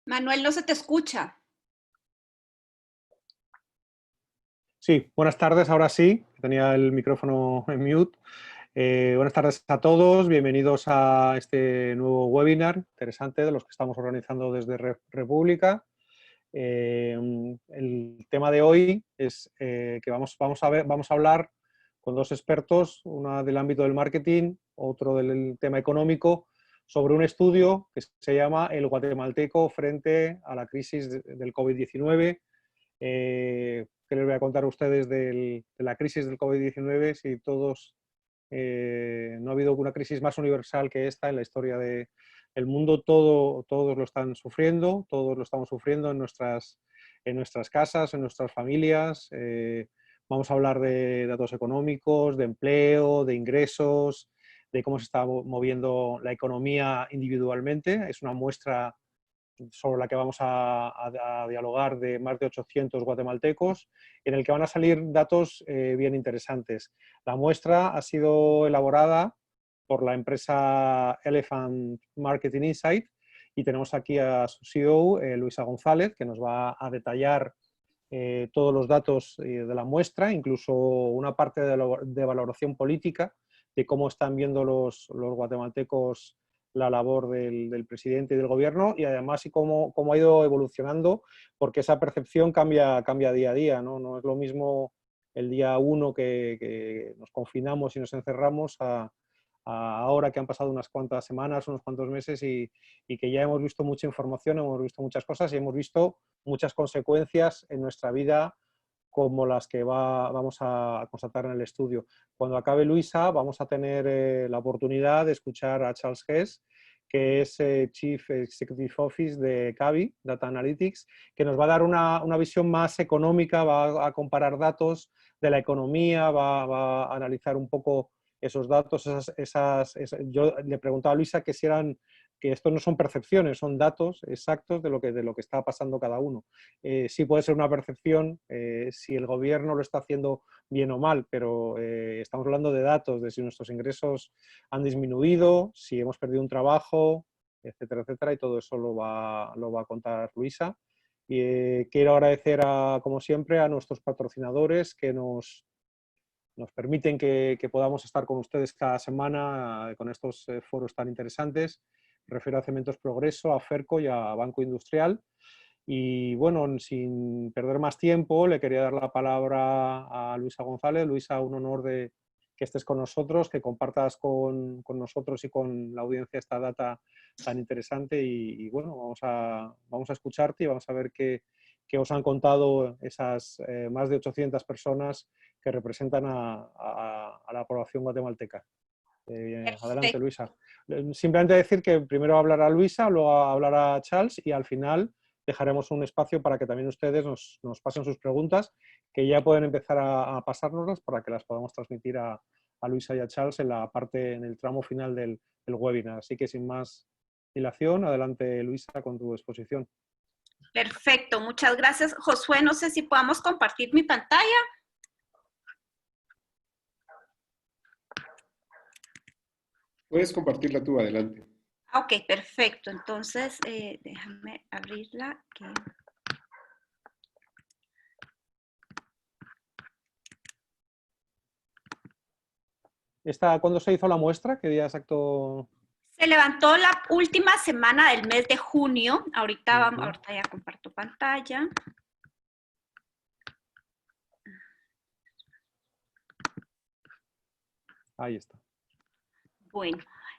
Manuel, no se te escucha. Sí, buenas tardes, ahora sí, tenía el micrófono en mute. Buenas tardes a todos, bienvenidos a este nuevo webinar interesante de los que estamos organizando desde República. El tema de hoy es que vamos a hablar con dos expertos, una del ámbito del marketing, otro del tema económico, sobre un estudio que se llama El guatemalteco frente a la crisis del COVID-19. ¿Qué les voy a contar a ustedes de la crisis del COVID-19? Si todos, no ha habido una crisis más universal que esta en la historia del mundo, todos lo están sufriendo, todos lo estamos sufriendo en nuestras casas, en nuestras familias. Vamos a hablar de datos económicos, de empleo, de ingresos, de cómo se está moviendo la economía individualmente. Es una muestra sobre la que vamos a dialogar de más de 800 guatemaltecos, en el que van a salir datos bien interesantes. La muestra ha sido elaborada por la empresa Elephant Marketing Insight y tenemos aquí a su CEO, Luisa González, que nos va a detallar todos los datos de la muestra, incluso una parte de valoración política de cómo están viendo los guatemaltecos la labor del presidente y del gobierno, y además y cómo ha ido evolucionando, porque esa percepción cambia día a día, ¿no? No es lo mismo el día 1 que nos confinamos y nos encerramos a ahora que han pasado unas cuantas semanas, unos cuantos meses y que ya hemos visto mucha información, hemos visto muchas cosas y hemos visto muchas consecuencias en nuestra vida como las que vamos a constatar en el estudio. Cuando acabe Luisa, vamos a tener la oportunidad de escuchar a Charles Hess, que es Chief Executive Office de Kabi, Data Analytics, que nos va a dar una visión más económica, va a comparar datos de la economía, va a analizar un poco esos datos, yo le preguntaba a Luisa que esto no son percepciones, son datos exactos de lo que está pasando cada uno. Sí puede ser una percepción si el gobierno lo está haciendo bien o mal, pero estamos hablando de datos, de si nuestros ingresos han disminuido, si hemos perdido un trabajo, etcétera, etcétera, y todo eso lo va a contar Luisa. Y quiero agradecer, como siempre, a nuestros patrocinadores que nos permiten que podamos estar con ustedes cada semana con estos foros tan interesantes. Me refiero a Cementos Progreso, a Ferco y a Banco Industrial. Y bueno, sin perder más tiempo, le quería dar la palabra a Luisa González. Luisa, un honor de que estés con nosotros, que compartas con nosotros y con la audiencia esta data tan interesante. Y bueno, vamos a escucharte y vamos a ver qué os han contado esas más de 800 personas que representan a la población guatemalteca. Adelante, Luisa. Simplemente decir que primero hablará Luisa, luego hablará Charles y al final dejaremos un espacio para que también ustedes nos pasen sus preguntas, que ya pueden empezar a pasárnoslas para que las podamos transmitir a Luisa y a Charles en el tramo final del webinar. Así que sin más dilación, adelante Luisa con tu exposición. Perfecto, muchas gracias. Josué, no sé si podamos compartir mi pantalla. Puedes compartirla tú, adelante. Ok, perfecto. Entonces, déjame abrirla. Que... ¿Cuándo se hizo la muestra? ¿Qué día exacto? Se levantó la última semana del mes de junio. Ahorita ya comparto pantalla. Ahí está. Bueno,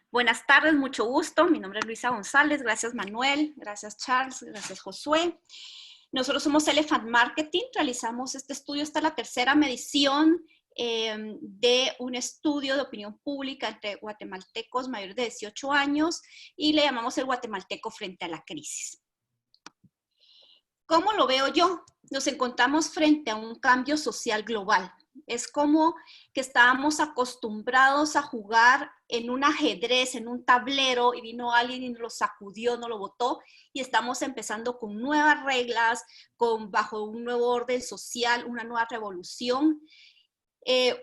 buenas tardes, mucho gusto. Mi nombre es Luisa González. Gracias, Manuel. Gracias, Charles. Gracias, Josué. Nosotros somos Elephant Marketing. Realizamos este estudio. Esta es la tercera medición de un estudio de opinión pública entre guatemaltecos mayores de 18 años y le llamamos el guatemalteco frente a la crisis. ¿Cómo lo veo yo? Nos encontramos frente a un cambio social global. Es como que estábamos acostumbrados a jugar en un ajedrez, en un tablero, y vino alguien y nos lo sacudió, nos lo botó, y estamos empezando con nuevas reglas, bajo un nuevo orden social, una nueva revolución.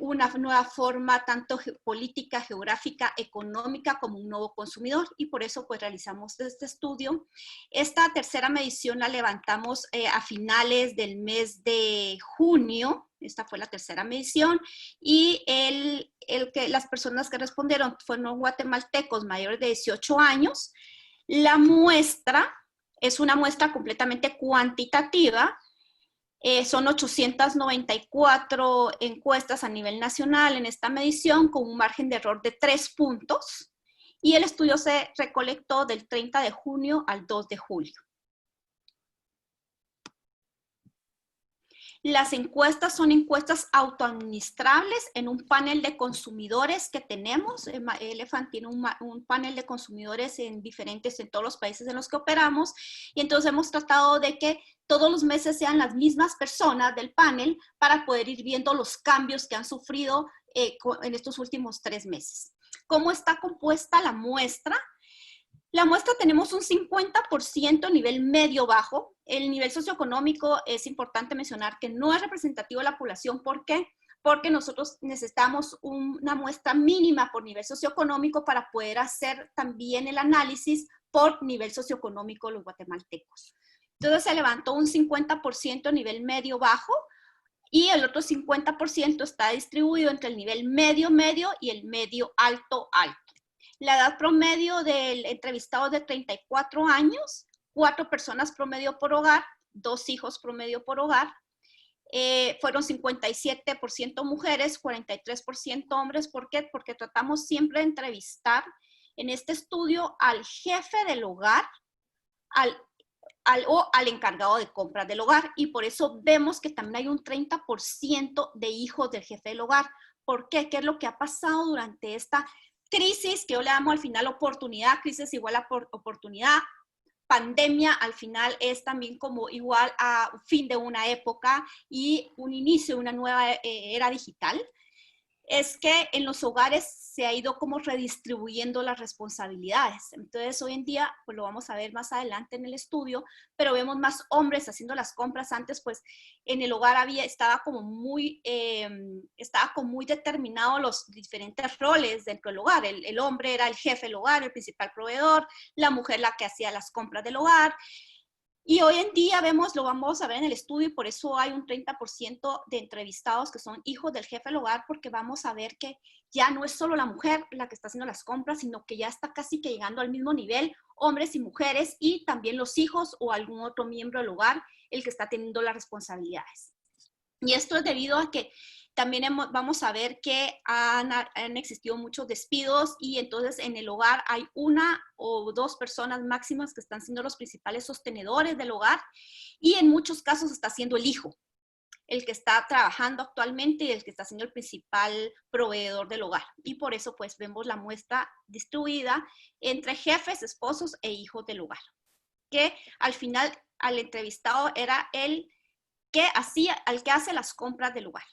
Una nueva forma tanto política, geográfica, económica como un nuevo consumidor, y por eso pues realizamos este estudio. Esta tercera medición la levantamos a finales del mes de junio. Esta fue la tercera medición, y las personas que respondieron fueron guatemaltecos mayores de 18 años. La muestra es una muestra completamente cuantitativa. Son 894 encuestas a nivel nacional en esta medición, con un margen de error de 3 puntos, y el estudio se recolectó del 30 de junio al 2 de julio. Las encuestas son encuestas autoadministrables en un panel de consumidores que tenemos. Elephant tiene un panel de consumidores en todos los países en los que operamos, y entonces hemos tratado de que todos los meses sean las mismas personas del panel para poder ir viendo los cambios que han sufrido en estos últimos 3 meses. ¿Cómo está compuesta la muestra? La muestra tenemos un 50% nivel medio-bajo. El nivel socioeconómico es importante mencionar que no es representativo de la población. ¿Por qué? Porque nosotros necesitamos una muestra mínima por nivel socioeconómico para poder hacer también el análisis por nivel socioeconómico de los guatemaltecos. Entonces se levantó un 50% nivel medio-bajo, y el otro 50% está distribuido entre el nivel medio-medio y el medio-alto-alto. La edad promedio del entrevistado es de 34 años, 4 personas promedio por hogar, 2 hijos promedio por hogar. Fueron 57% mujeres, 43% hombres. ¿Por qué? Porque tratamos siempre de entrevistar en este estudio al jefe del hogar o al encargado de compras del hogar, y por eso vemos que también hay un 30% de hijos del jefe del hogar. ¿Por qué? ¿Qué es lo que ha pasado durante esta crisis, que yo le llamo al final oportunidad? Crisis igual a oportunidad. Pandemia al final es también como igual a fin de una época y un inicio de una nueva era digital. Es que en los hogares se ha ido como redistribuyendo las responsabilidades. Entonces hoy en día, pues lo vamos a ver más adelante en el estudio, pero vemos más hombres haciendo las compras. Antes pues en el hogar estaba como muy determinado los diferentes roles dentro del hogar. El hombre era el jefe del hogar, el principal proveedor, la mujer la que hacía las compras del hogar. Y hoy en día lo vamos a ver en el estudio, y por eso hay un 30% de entrevistados que son hijos del jefe del hogar, porque vamos a ver que ya no es solo la mujer la que está haciendo las compras, sino que ya está casi que llegando al mismo nivel, hombres y mujeres, y también los hijos o algún otro miembro del hogar el que está teniendo las responsabilidades. Y esto es debido a que también vamos a ver que han existido muchos despidos, y entonces en el hogar hay 1 o 2 personas máximas que están siendo los principales sostenedores del hogar, y en muchos casos está siendo el hijo el que está trabajando actualmente y el que está siendo el principal proveedor del hogar. Y por eso pues vemos la muestra distribuida entre jefes, esposos e hijos del hogar, que al final al entrevistado era el que hace las compras del hogar.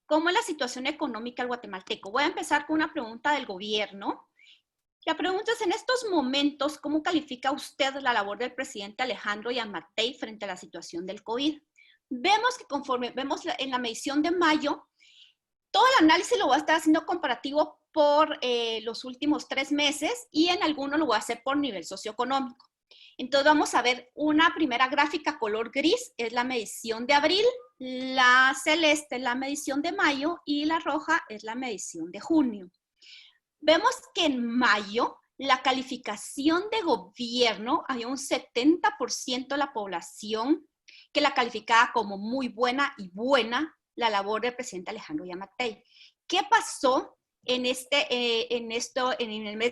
¿Cómo es la situación económica del guatemalteco? Voy a empezar con una pregunta del gobierno. La pregunta es: en estos momentos, ¿cómo califica usted la labor del presidente Alejandro Yamatei frente a la situación del COVID? Vemos que conforme vemos en la medición de mayo, todo el análisis lo voy a estar haciendo comparativo por los últimos 3 meses, y en algunos lo voy a hacer por nivel socioeconómico. Entonces vamos a ver una primera gráfica color gris, es la medición de abril, la celeste es la medición de mayo, y la roja es la medición de junio. Vemos que en mayo la calificación de gobierno, había un 70% de la población que la calificaba como muy buena y buena la labor del presidente Alejandro Yamatei. ¿Qué pasó en el mes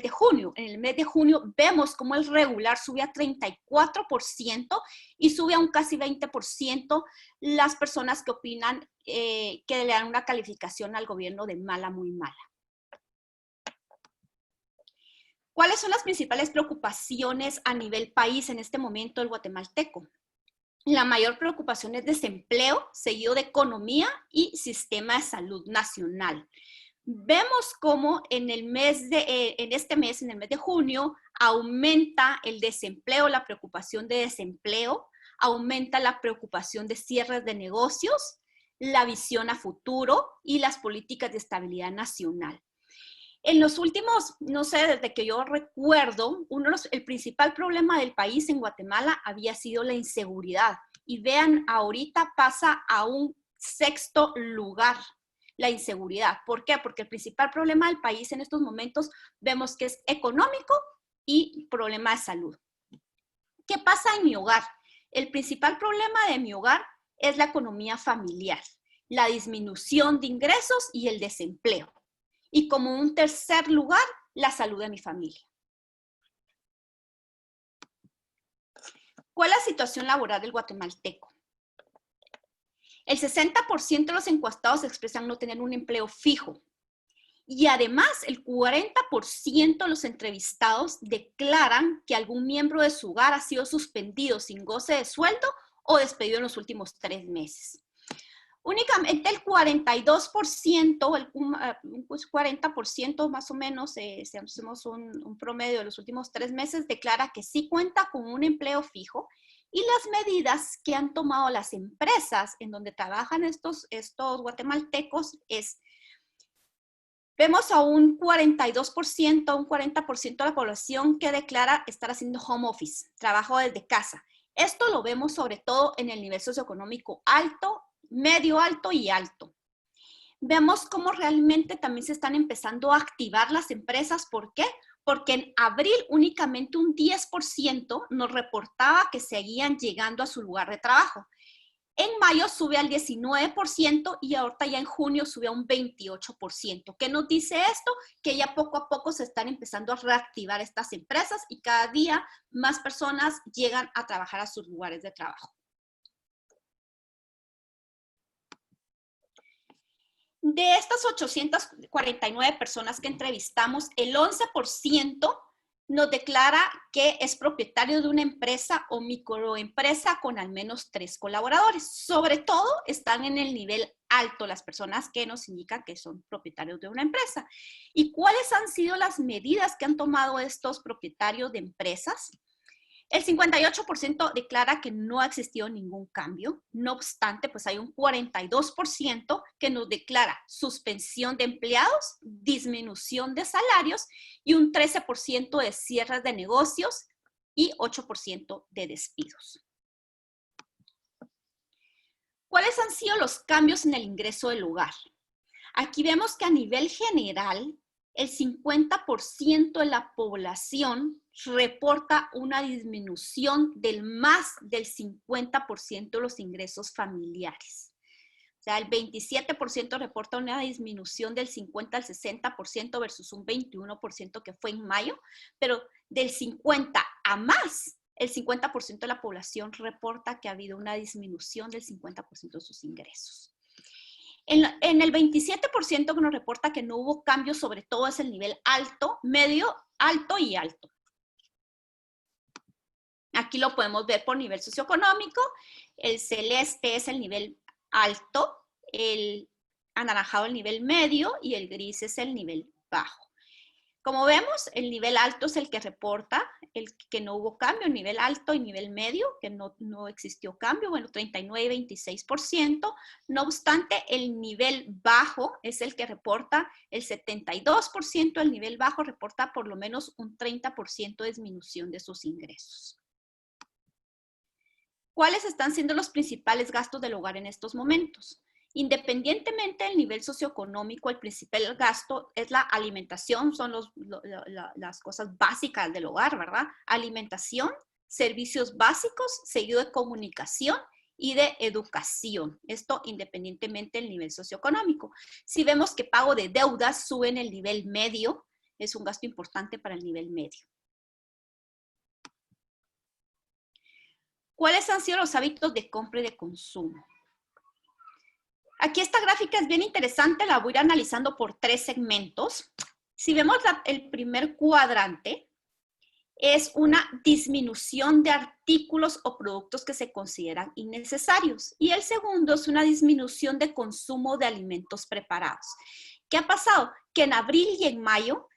de junio? En el mes de junio vemos como el regular sube a 34% y sube a un casi 20% las personas que opinan que le dan una calificación al gobierno de mala, muy mala. ¿Cuáles son las principales preocupaciones a nivel país en este momento del guatemalteco? La mayor preocupación es desempleo, seguido de economía y sistema de salud nacional. Vemos cómo en el mes de junio, aumenta el desempleo, la preocupación de desempleo, aumenta la preocupación de cierres de negocios, la visión a futuro y las políticas de estabilidad nacional. En los últimos, no sé, desde que yo recuerdo, el principal problema del país en Guatemala había sido la inseguridad. Y vean, ahorita pasa a un 6º lugar la inseguridad. ¿Por qué? Porque el principal problema del país en estos momentos vemos que es económico y problema de salud. ¿Qué pasa en mi hogar? El principal problema de mi hogar es la economía familiar, la disminución de ingresos y el desempleo. Y como un tercer lugar, la salud de mi familia. ¿Cuál es la situación laboral del guatemalteco? El 60% de los encuestados expresan no tener un empleo fijo. Y además, el 40% de los entrevistados declaran que algún miembro de su hogar ha sido suspendido sin goce de sueldo o despedido en los últimos 3 meses. Únicamente el 42%, pues 40% más o menos, si hacemos un promedio de los últimos 3 meses, declara que sí cuenta con un empleo fijo. Y las medidas que han tomado las empresas en donde trabajan estos guatemaltecos vemos a un 42%, a un 40% de la población que declara estar haciendo home office, trabajo desde casa. Esto lo vemos sobre todo en el nivel socioeconómico alto, medio alto y alto. Vemos cómo realmente también se están empezando a activar las empresas. ¿Por qué? Porque en abril únicamente un 10% nos reportaba que seguían llegando a su lugar de trabajo. En mayo sube al 19% y ahorita ya en junio sube a un 28%. ¿Qué nos dice esto? Que ya poco a poco se están empezando a reactivar estas empresas y cada día más personas llegan a trabajar a sus lugares de trabajo. De estas 849 personas que entrevistamos, el 11% nos declara que es propietario de una empresa o microempresa con al menos 3 colaboradores. Sobre todo están en el nivel alto las personas que nos indican que son propietarios de una empresa. ¿Y cuáles han sido las medidas que han tomado estos propietarios de empresas? El 58% declara que no ha existido ningún cambio. No obstante, pues hay un 42% que nos declara suspensión de empleados, disminución de salarios y un 13% de cierres de negocios y 8% de despidos. ¿Cuáles han sido los cambios en el ingreso del hogar? Aquí vemos que a nivel general, el 50% de la población reporta una disminución del más del 50% de los ingresos familiares. O sea, el 27% reporta una disminución del 50 al 60% versus un 21% que fue en mayo, pero del 50 a más, el 50% de la población reporta que ha habido una disminución del 50% de sus ingresos. En el 27% que nos reporta que no hubo cambios, sobre todo es el nivel alto, medio, alto y alto. Aquí lo podemos ver por nivel socioeconómico. El celeste es el nivel alto, el anaranjado el nivel medio y el gris es el nivel bajo. Como vemos, el nivel alto es el que reporta el que no hubo cambio, el nivel alto y nivel medio, que no existió cambio, bueno, 39 y 26%. No obstante, el nivel bajo es el que reporta el 72%, el nivel bajo reporta por lo menos un 30% de disminución de sus ingresos. ¿Cuáles están siendo los principales gastos del hogar en estos momentos? Independientemente del nivel socioeconómico, el principal gasto es la alimentación, son las cosas básicas del hogar, ¿verdad? Alimentación, servicios básicos, seguido de comunicación y de educación. Esto independientemente del nivel socioeconómico. Si vemos que pago de deudas sube en el nivel medio, es un gasto importante para el nivel medio. ¿Cuáles han sido los hábitos de compra y de consumo? Aquí esta gráfica es bien interesante, la voy a ir analizando por 3 segmentos. Si vemos el primer cuadrante, es una disminución de artículos o productos que se consideran innecesarios. Y el segundo es una disminución de consumo de alimentos preparados. ¿Qué ha pasado? Que en abril y en mayo,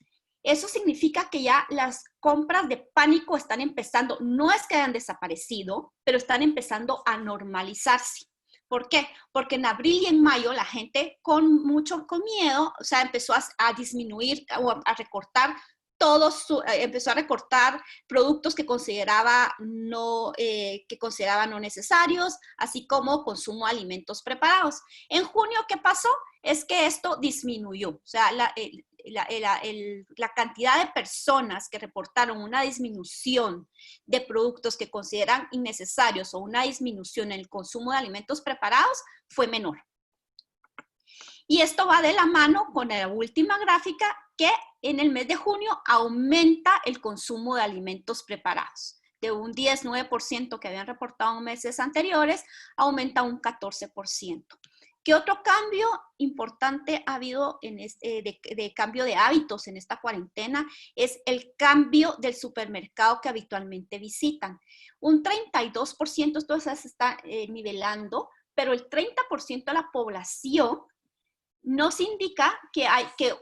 eso significa que ya las compras de pánico están empezando, no es que hayan desaparecido, pero están empezando a normalizarse. ¿Por qué? Porque en abril y en mayo la gente con miedo, o sea, empezó a disminuir o a recortar empezó a recortar productos que consideraba no necesarios, así como consumo de alimentos preparados. En junio, ¿qué pasó? Es que esto disminuyó, o sea, la cantidad de personas que reportaron una disminución de productos que consideran innecesarios o una disminución en el consumo de alimentos preparados fue menor. Y esto va de la mano con la última gráfica, que en el mes de junio aumenta el consumo de alimentos preparados. De un 10-9% que habían reportado en meses anteriores, aumenta un 14%. ¿Qué otro cambio importante ha habido de cambio de hábitos en esta cuarentena? Es el cambio del supermercado que habitualmente visitan. Un 32%, esto se está nivelando, pero el 30% de la población nos indica que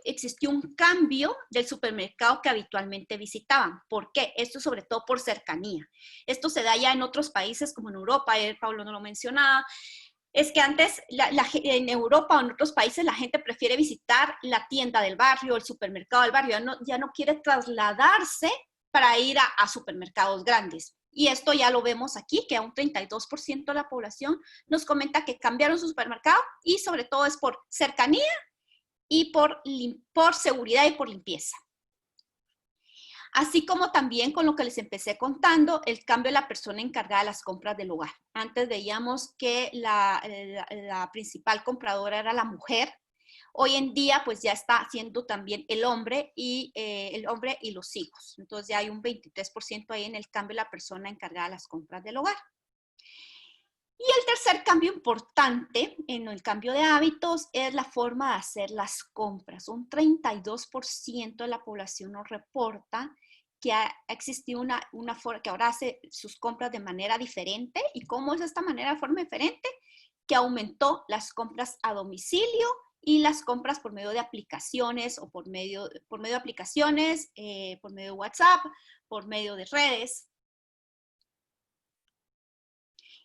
existió un cambio del supermercado que habitualmente visitaban. ¿Por qué? Esto sobre todo por cercanía. Esto se da ya en otros países como en Europa, Pablo no lo mencionaba. Es que antes en Europa o en otros países la gente prefiere visitar la tienda del barrio, el supermercado del barrio, ya no quiere trasladarse para ir a supermercados grandes. Y esto ya lo vemos aquí, que a un 32% de la población nos comenta que cambiaron su supermercado y sobre todo es por cercanía y por seguridad y por limpieza. Así como también con lo que les empecé contando, el cambio de la persona encargada de las compras del hogar. Antes veíamos que la principal compradora era la mujer. Hoy en día, pues ya está siendo también el hombre y los hijos. Entonces ya hay un 23% ahí en el cambio de la persona encargada de las compras del hogar. Y el tercer cambio importante en el cambio de hábitos es la forma de hacer las compras. Un 32% de la población nos reporta que ha existido una forma que ahora hace sus compras de manera diferente. ¿Y cómo es esta manera de forma diferente? Que aumentó las compras a domicilio y las compras por medio de aplicaciones o por medio de aplicaciones, por medio de WhatsApp, por medio de redes.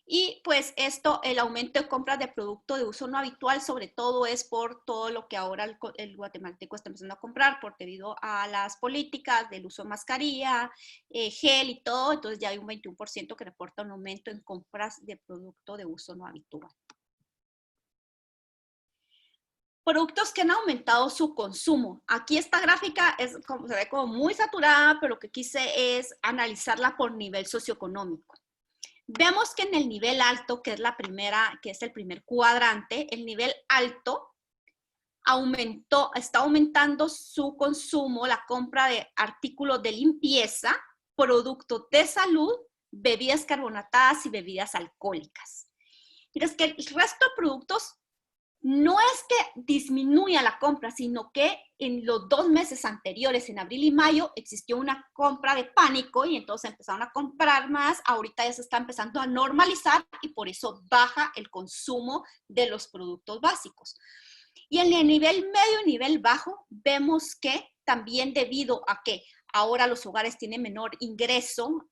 Y pues el aumento de compras de producto de uso no habitual, sobre todo es por todo lo que ahora el guatemalteco está empezando a comprar debido a las políticas del uso de mascarilla, gel y todo. Entonces ya hay un 21% que reporta un aumento en compras de producto de uso no habitual. Productos que han aumentado su consumo. Aquí esta gráfica se ve como muy saturada, pero lo que quise es analizarla por nivel socioeconómico. Vemos que en el nivel alto, que es el primer cuadrante, el nivel alto está aumentando su consumo, la compra de artículos de limpieza, productos de salud, bebidas carbonatadas y bebidas alcohólicas. Mientras que el resto de productos no es que disminuya la compra, sino que en los 2 meses anteriores, en abril y mayo, existió una compra de pánico y entonces empezaron a comprar más. Ahorita ya se está empezando a normalizar y por eso baja el consumo de los productos básicos. Y en el nivel medio y nivel bajo, vemos que también debido a que ahora los hogares tienen menor ingreso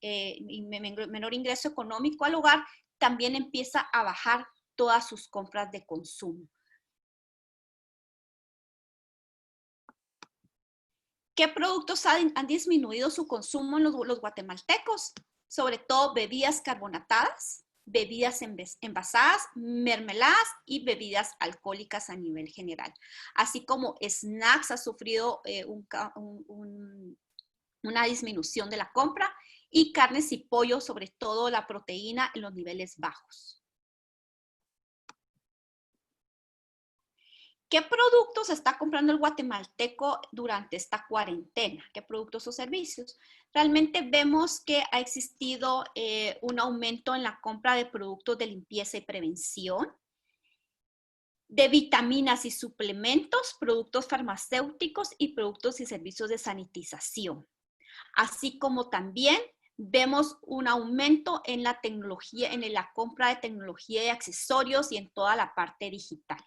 económico al hogar, también empieza a bajar todas sus compras de consumo. ¿Qué productos han disminuido su consumo en los guatemaltecos? Sobre todo bebidas carbonatadas, bebidas envasadas, mermeladas y bebidas alcohólicas a nivel general. Así como snacks ha sufrido una disminución de la compra y carnes y pollo, sobre todo la proteína en los niveles bajos. ¿Qué productos está comprando el guatemalteco durante esta cuarentena? ¿Qué productos o servicios? Realmente vemos que ha existido un aumento en la compra de productos de limpieza y prevención, de vitaminas y suplementos, productos farmacéuticos y productos y servicios de sanitización. así como también vemos un aumento en la tecnología, en la compra de tecnología y accesorios y en toda la parte digital.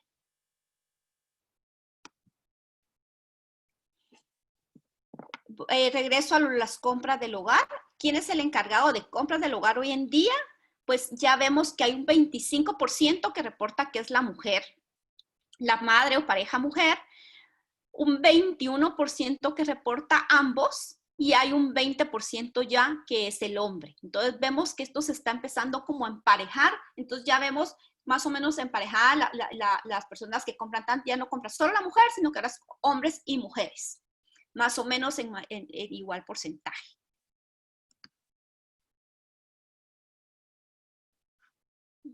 Regreso a las compras del hogar. ¿Quién es el encargado de compras del hogar hoy en día? Pues ya vemos que hay un 25% que reporta que es la mujer, la madre o pareja mujer, un 21% que reporta ambos y hay un 20% ya que es el hombre. Entonces vemos que esto se está empezando como a emparejar, entonces ya vemos más o menos emparejada las personas que compran tanto, ya no compran solo la mujer, sino que ahora hombres y mujeres, más o menos en igual porcentaje.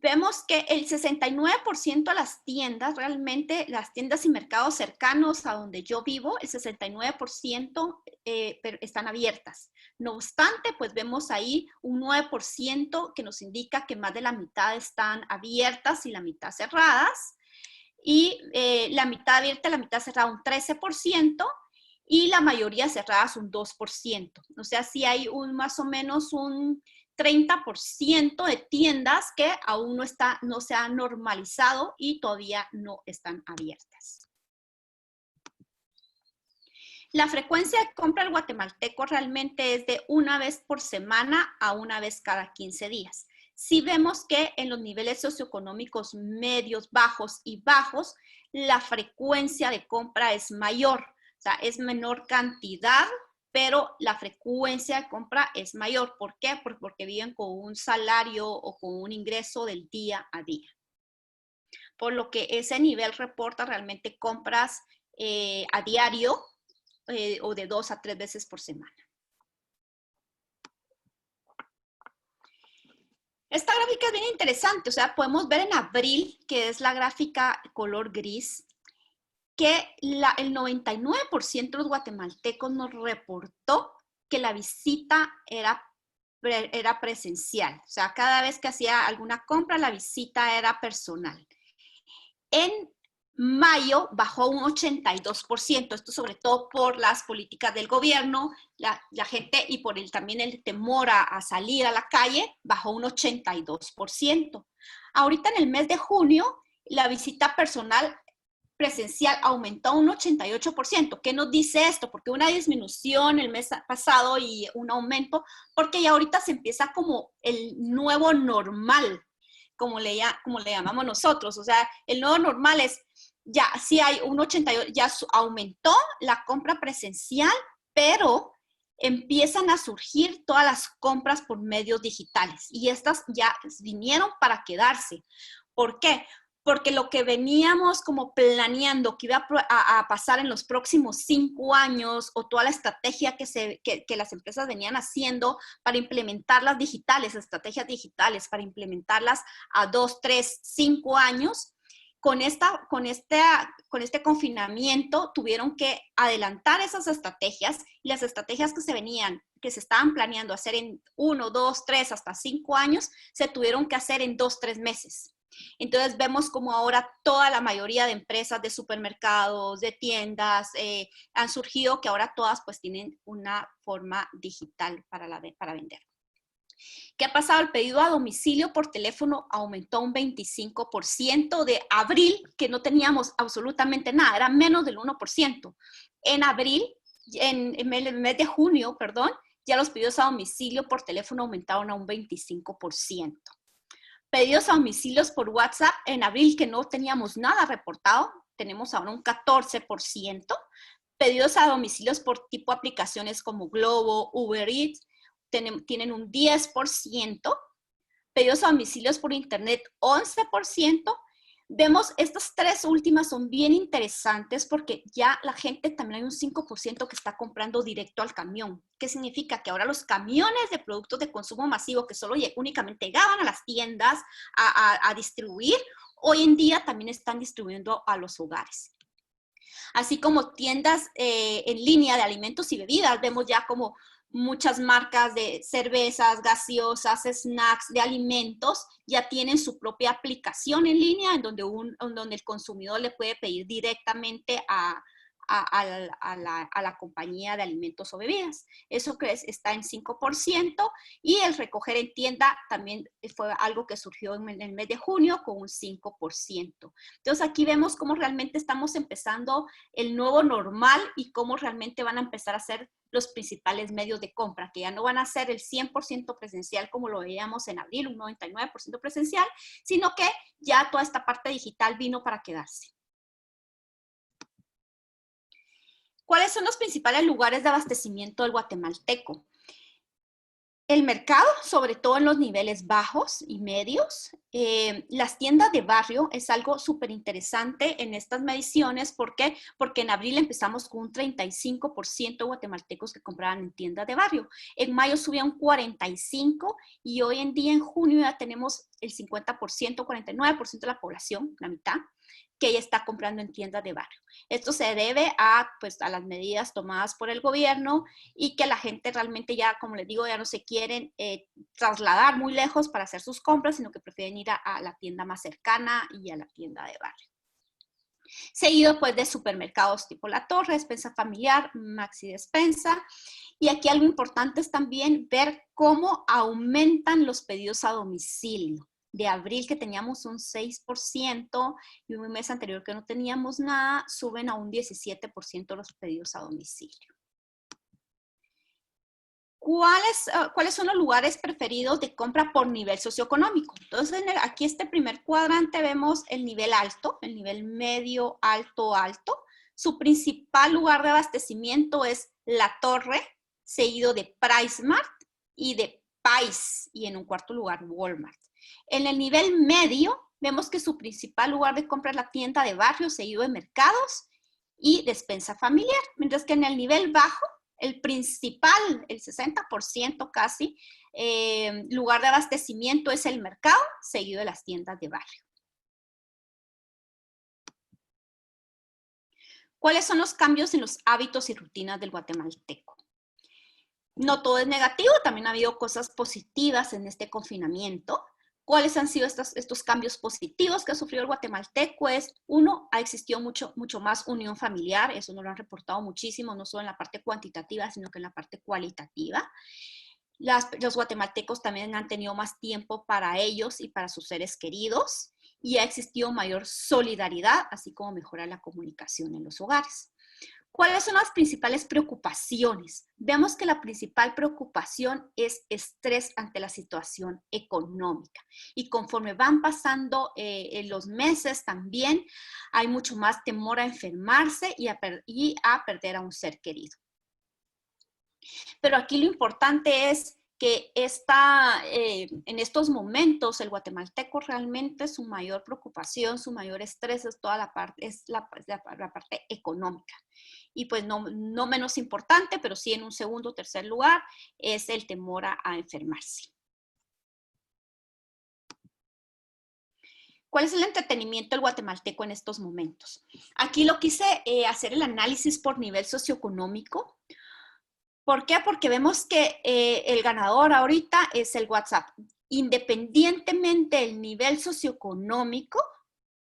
Vemos que el 69% de las tiendas, realmente las tiendas y mercados cercanos a donde yo vivo, el 69% están abiertas. No obstante, pues vemos ahí un 9% que nos indica que más de la mitad están abiertas y la mitad cerradas. Y la mitad abierta y la mitad cerrada un 13%. Y la mayoría cerradas un 2%. O sea, sí hay más o menos un 30% de tiendas que aún no se han normalizado y todavía no están abiertas. La frecuencia de compra del guatemalteco realmente es de una vez por semana a una vez cada 15 días. Sí vemos que en los niveles socioeconómicos medios, bajos y bajos, la frecuencia de compra es mayor. O sea, es menor cantidad, pero la frecuencia de compra es mayor. ¿Por qué? Porque viven con un salario o con un ingreso del día a día. Por lo que ese nivel reporta realmente compras a diario o de 2 a 3 veces por semana. Esta gráfica es bien interesante. O sea, podemos ver en abril, que es la gráfica color gris, que el 99% de los guatemaltecos nos reportó que la visita era presencial. O sea, cada vez que hacía alguna compra, la visita era personal. En mayo bajó un 82%, esto sobre todo por las políticas del gobierno, la gente y por también el temor a salir a la calle, bajó un 82%. Ahorita en el mes de junio, la visita personal presencial aumentó un 88%. ¿Qué nos dice esto? Porque una disminución el mes pasado y un aumento, porque ya ahorita se empieza como el nuevo normal, como le llamamos nosotros. O sea, el nuevo normal es, ya sí hay un 88%, ya aumentó la compra presencial, pero empiezan a surgir todas las compras por medios digitales y estas ya vinieron para quedarse. ¿Por qué? Porque lo que veníamos como planeando que iba a pasar en los próximos 5 años o toda la estrategia que las empresas venían haciendo para implementar las digitales, estrategias digitales, para implementarlas a 2, 3, 5 años, con este confinamiento tuvieron que adelantar esas estrategias y las estrategias que se estaban planeando hacer en 1, 2, 3, hasta 5 años, se tuvieron que hacer en 2, 3 meses. Entonces vemos como ahora toda la mayoría de empresas de supermercados, de tiendas, han surgido que ahora todas pues tienen una forma digital para vender. ¿Qué ha pasado? El pedido a domicilio por teléfono aumentó un 25% de abril, que no teníamos absolutamente nada, era menos del 1%. En abril, en el mes de junio, perdón, ya los pedidos a domicilio por teléfono aumentaron a un 25%. Pedidos a domicilios por WhatsApp en abril, que no teníamos nada reportado, tenemos ahora un 14%. Pedidos a domicilios por tipo aplicaciones como Globo, Uber Eats, tienen un 10%. Pedidos a domicilios por internet, 11%. Vemos, estas tres últimas son bien interesantes porque ya la gente también hay un 5% que está comprando directo al camión. ¿Qué significa? Que ahora los camiones de productos de consumo masivo que solo únicamente llegaban a las tiendas a distribuir, hoy en día también están distribuyendo a los hogares. Así como tiendas en línea de alimentos y bebidas, vemos ya como muchas marcas de cervezas, gaseosas, snacks, de alimentos, ya tienen su propia aplicación en línea en donde el consumidor le puede pedir directamente a la compañía de alimentos o bebidas. Eso está en 5% y el recoger en tienda también fue algo que surgió en el mes de junio con un 5%. Entonces aquí vemos cómo realmente estamos empezando el nuevo normal y cómo realmente van a empezar a ser los principales medios de compra, que ya no van a ser el 100% presencial como lo veíamos en abril, un 99% presencial, sino que ya toda esta parte digital vino para quedarse. ¿Cuáles son los principales lugares de abastecimiento del guatemalteco? El mercado, sobre todo en los niveles bajos y medios. Las tiendas de barrio es algo súper interesante en estas mediciones. ¿Por qué? Porque en abril empezamos con un 35% de guatemaltecos que compraban en tiendas de barrio. En mayo subía un 45% y hoy en día en junio ya tenemos el 50%, 49% de la población, la mitad, que ya está comprando en tiendas de barrio. Esto se debe pues, a las medidas tomadas por el gobierno y que la gente realmente ya, como les digo, ya no se quieren trasladar muy lejos para hacer sus compras, sino que prefieren ir a la tienda más cercana y a la tienda de barrio. Seguido pues de supermercados tipo La Torre, Despensa Familiar, Maxi Despensa. Y aquí algo importante es también ver cómo aumentan los pedidos a domicilio. De abril que teníamos un 6% y un mes anterior que no teníamos nada, suben a un 17% los pedidos a domicilio. ¿Cuáles son los lugares preferidos de compra por nivel socioeconómico? Entonces, aquí este primer cuadrante vemos el nivel alto, el nivel medio, alto, alto. Su principal lugar de abastecimiento es La Torre, seguido de PriceMart y de Pais, y en un cuarto lugar Walmart. En el nivel medio, vemos que su principal lugar de compra es la tienda de barrio, seguido de mercados y despensa familiar, mientras que en el nivel bajo, el principal, el 60% casi, lugar de abastecimiento es el mercado, seguido de las tiendas de barrio. ¿Cuáles son los cambios en los hábitos y rutinas del guatemalteco? No todo es negativo, también ha habido cosas positivas en este confinamiento. ¿Cuáles han sido estos cambios positivos que ha sufrido el guatemalteco? Uno, ha existido mucho más unión familiar, eso nos lo han reportado muchísimo, no solo en la parte cuantitativa, sino que en la parte cualitativa. Los guatemaltecos también han tenido más tiempo para ellos y para sus seres queridos, y ha existido mayor solidaridad, así como mejora la comunicación en los hogares. ¿Cuáles son las principales preocupaciones? Vemos que la principal preocupación es estrés ante la situación económica. Y conforme van pasando los meses también, hay mucho más temor a enfermarse y a perder a un ser querido. Pero aquí lo importante es que en estos momentos el guatemalteco realmente su mayor preocupación, su mayor estrés es toda la parte económica. Y pues no menos importante, pero sí en un segundo o tercer lugar, es el temor a enfermarse. ¿Cuál es el entretenimiento del guatemalteco en estos momentos? Aquí lo quise hacer el análisis por nivel socioeconómico. ¿Por qué? Porque vemos que el ganador ahorita es el WhatsApp. Independientemente del nivel socioeconómico,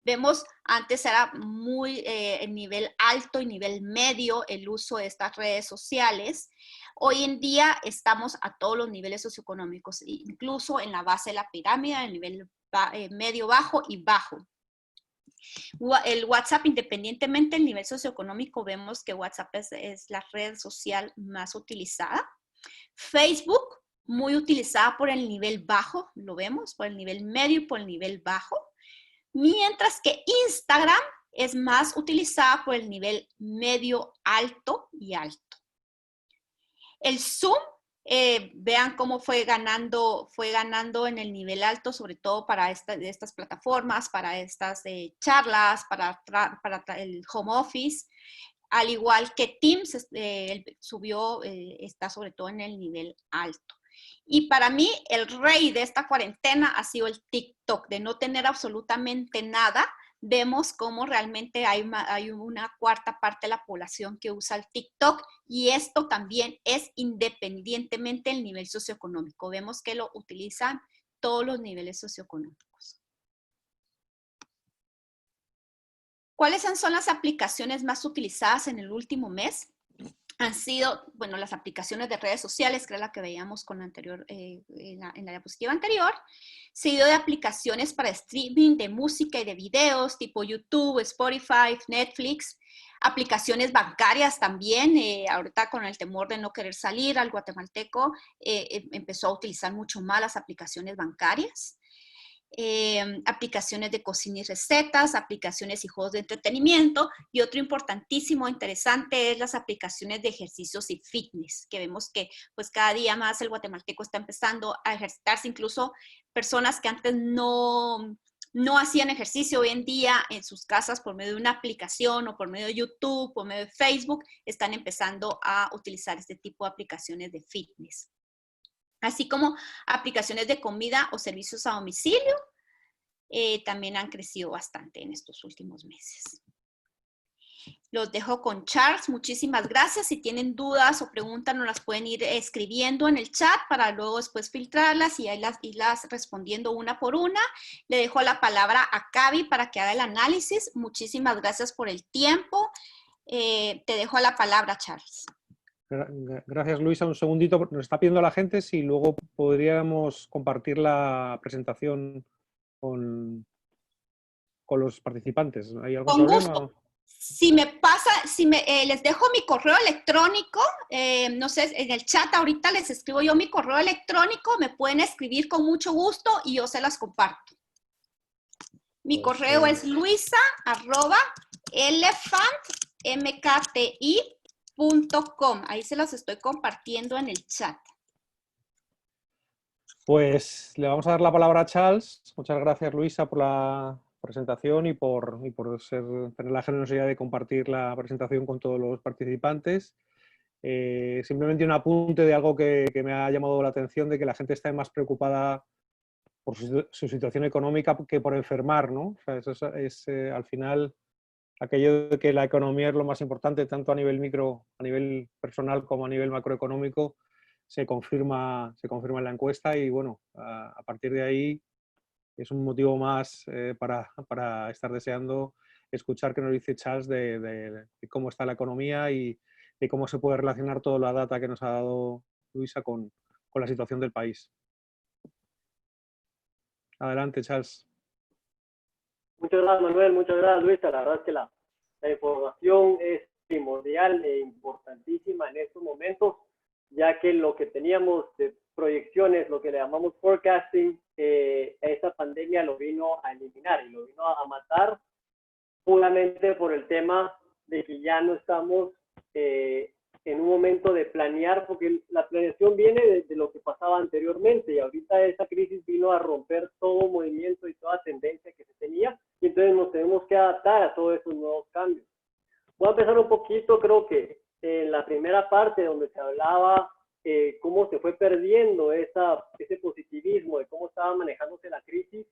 vemos, antes era muy en nivel alto y nivel medio el uso de estas redes sociales. Hoy en día estamos a todos los niveles socioeconómicos, incluso en la base de la pirámide, en el nivel medio, bajo y bajo. El WhatsApp, independientemente del nivel socioeconómico, vemos que WhatsApp es la red social más utilizada. Facebook, muy utilizada por el nivel bajo, lo vemos, por el nivel medio y por el nivel bajo. Mientras que Instagram es más utilizada por el nivel medio, alto y alto. El Zoom, vean cómo fue ganando en el nivel alto, sobre todo para estas plataformas, para estas charlas, para el home office. Al igual que Teams, está sobre todo en el nivel alto. Y para mí, el rey de esta cuarentena ha sido el TikTok, de no tener absolutamente nada. Vemos cómo realmente hay una cuarta parte de la población que usa el TikTok, y esto también es independientemente del nivel socioeconómico. Vemos que lo utilizan todos los niveles socioeconómicos. ¿Cuáles son las aplicaciones más utilizadas en el último mes? Han sido, bueno, las aplicaciones de redes sociales, que era la que veíamos con anterior, en la diapositiva anterior, seguido de aplicaciones para streaming de música y de videos, tipo YouTube, Spotify, Netflix, aplicaciones bancarias también, ahorita con el temor de no querer salir, al guatemalteco empezó a utilizar mucho más las aplicaciones bancarias. Aplicaciones de cocina y recetas, aplicaciones y juegos de entretenimiento, y otro importantísimo, interesante, es las aplicaciones de ejercicios y fitness, que vemos que pues cada día más el guatemalteco está empezando a ejercitarse, incluso personas que antes no hacían ejercicio hoy en día en sus casas por medio de una aplicación o por medio de YouTube, por medio de Facebook, están empezando a utilizar este tipo de aplicaciones de fitness. Así como aplicaciones de comida o servicios a domicilio, también han crecido bastante en estos últimos meses. Los dejo con Charles. Muchísimas gracias. Si tienen dudas o preguntas, nos las pueden ir escribiendo en el chat para luego después filtrarlas y irlas respondiendo una por una. Le dejo la palabra a Gaby para que haga el análisis. Muchísimas gracias por el tiempo. Te dejo la palabra, Charles. Gracias, Luisa. Un segundito. Nos está pidiendo la gente si luego podríamos compartir la presentación con los participantes. ¿Hay algún Con problema? gusto. Si me pasa, les dejo mi correo electrónico, no sé, en el chat ahorita les escribo yo mi correo electrónico, me pueden escribir con mucho gusto y yo se las comparto. Mi Pues, correo es luisa@elephantmkti.com. Ahí se los estoy compartiendo en el chat. Pues le vamos a dar la palabra a Charles. Muchas gracias, Luisa, por la presentación y por tener la generosidad de compartir la presentación con todos los participantes. Simplemente un apunte de algo que me ha llamado la atención, de que la gente está más preocupada por su situación económica que por enfermar, ¿no? O sea, eso es al final aquello de que la economía es lo más importante, tanto a nivel micro, a nivel personal, como a nivel macroeconómico, se confirma en la encuesta y bueno, a partir de ahí es un motivo más para estar deseando escuchar qué nos dice Charles de cómo está la economía y de cómo se puede relacionar toda la data que nos ha dado Luisa con la situación del país. Adelante, Charles. Muchas gracias, Manuel. Muchas gracias, Luisa. La verdad es que la información es primordial e importantísima en estos momentos, ya que lo que teníamos de proyecciones, lo que le llamamos forecasting, esta pandemia lo vino a eliminar y lo vino a matar puramente por el tema de que ya no estamos en un momento de planear, porque la planeación viene de lo que pasaba anteriormente y ahorita esa crisis vino a romper todo movimiento y toda tendencia que se tenía y entonces nos tenemos que adaptar a todos esos nuevos cambios. Voy a empezar un poquito, creo que en la primera parte donde se hablaba cómo se fue perdiendo ese positivismo de cómo estaba manejándose la crisis,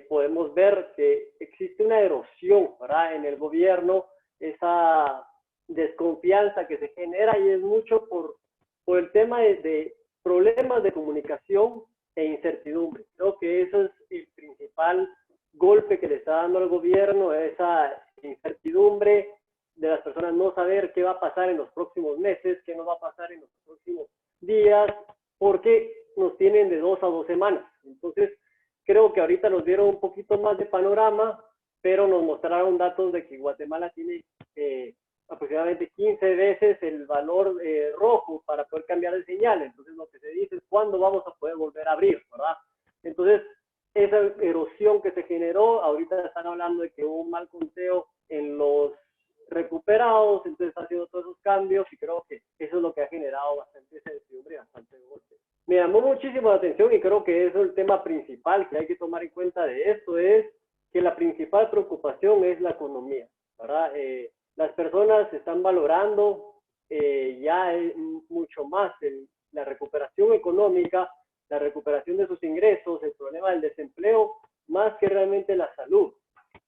podemos ver que existe una erosión, ¿verdad?, en el gobierno, esa desconfianza que se genera y es mucho por el tema de problemas de comunicación e incertidumbre. Creo que eso es el principal golpe que le está dando al gobierno, esa incertidumbre de las personas no saber qué va a pasar en los próximos meses, qué nos va a pasar en los próximos días, porque nos tienen de 2 a 2 semanas. Entonces, creo que ahorita nos dieron un poquito más de panorama, pero nos mostraron datos de que Guatemala tiene aproximadamente 15 veces el valor rojo para poder cambiar de señal. Entonces, lo que se dice es cuándo vamos a poder volver a abrir, ¿verdad? Entonces, esa erosión que se generó, ahorita están hablando de que hubo un mal conteo en los recuperados, entonces están haciendo todos esos cambios y creo que eso es lo que ha generado bastante incertidumbre y bastante golpe. Me llamó muchísimo la atención y creo que eso es el tema principal que hay que tomar en cuenta de esto, es que la principal preocupación es la economía, ¿verdad? Las personas están valorando ya mucho más la recuperación económica, la recuperación de sus ingresos, el problema del desempleo, más que realmente la salud.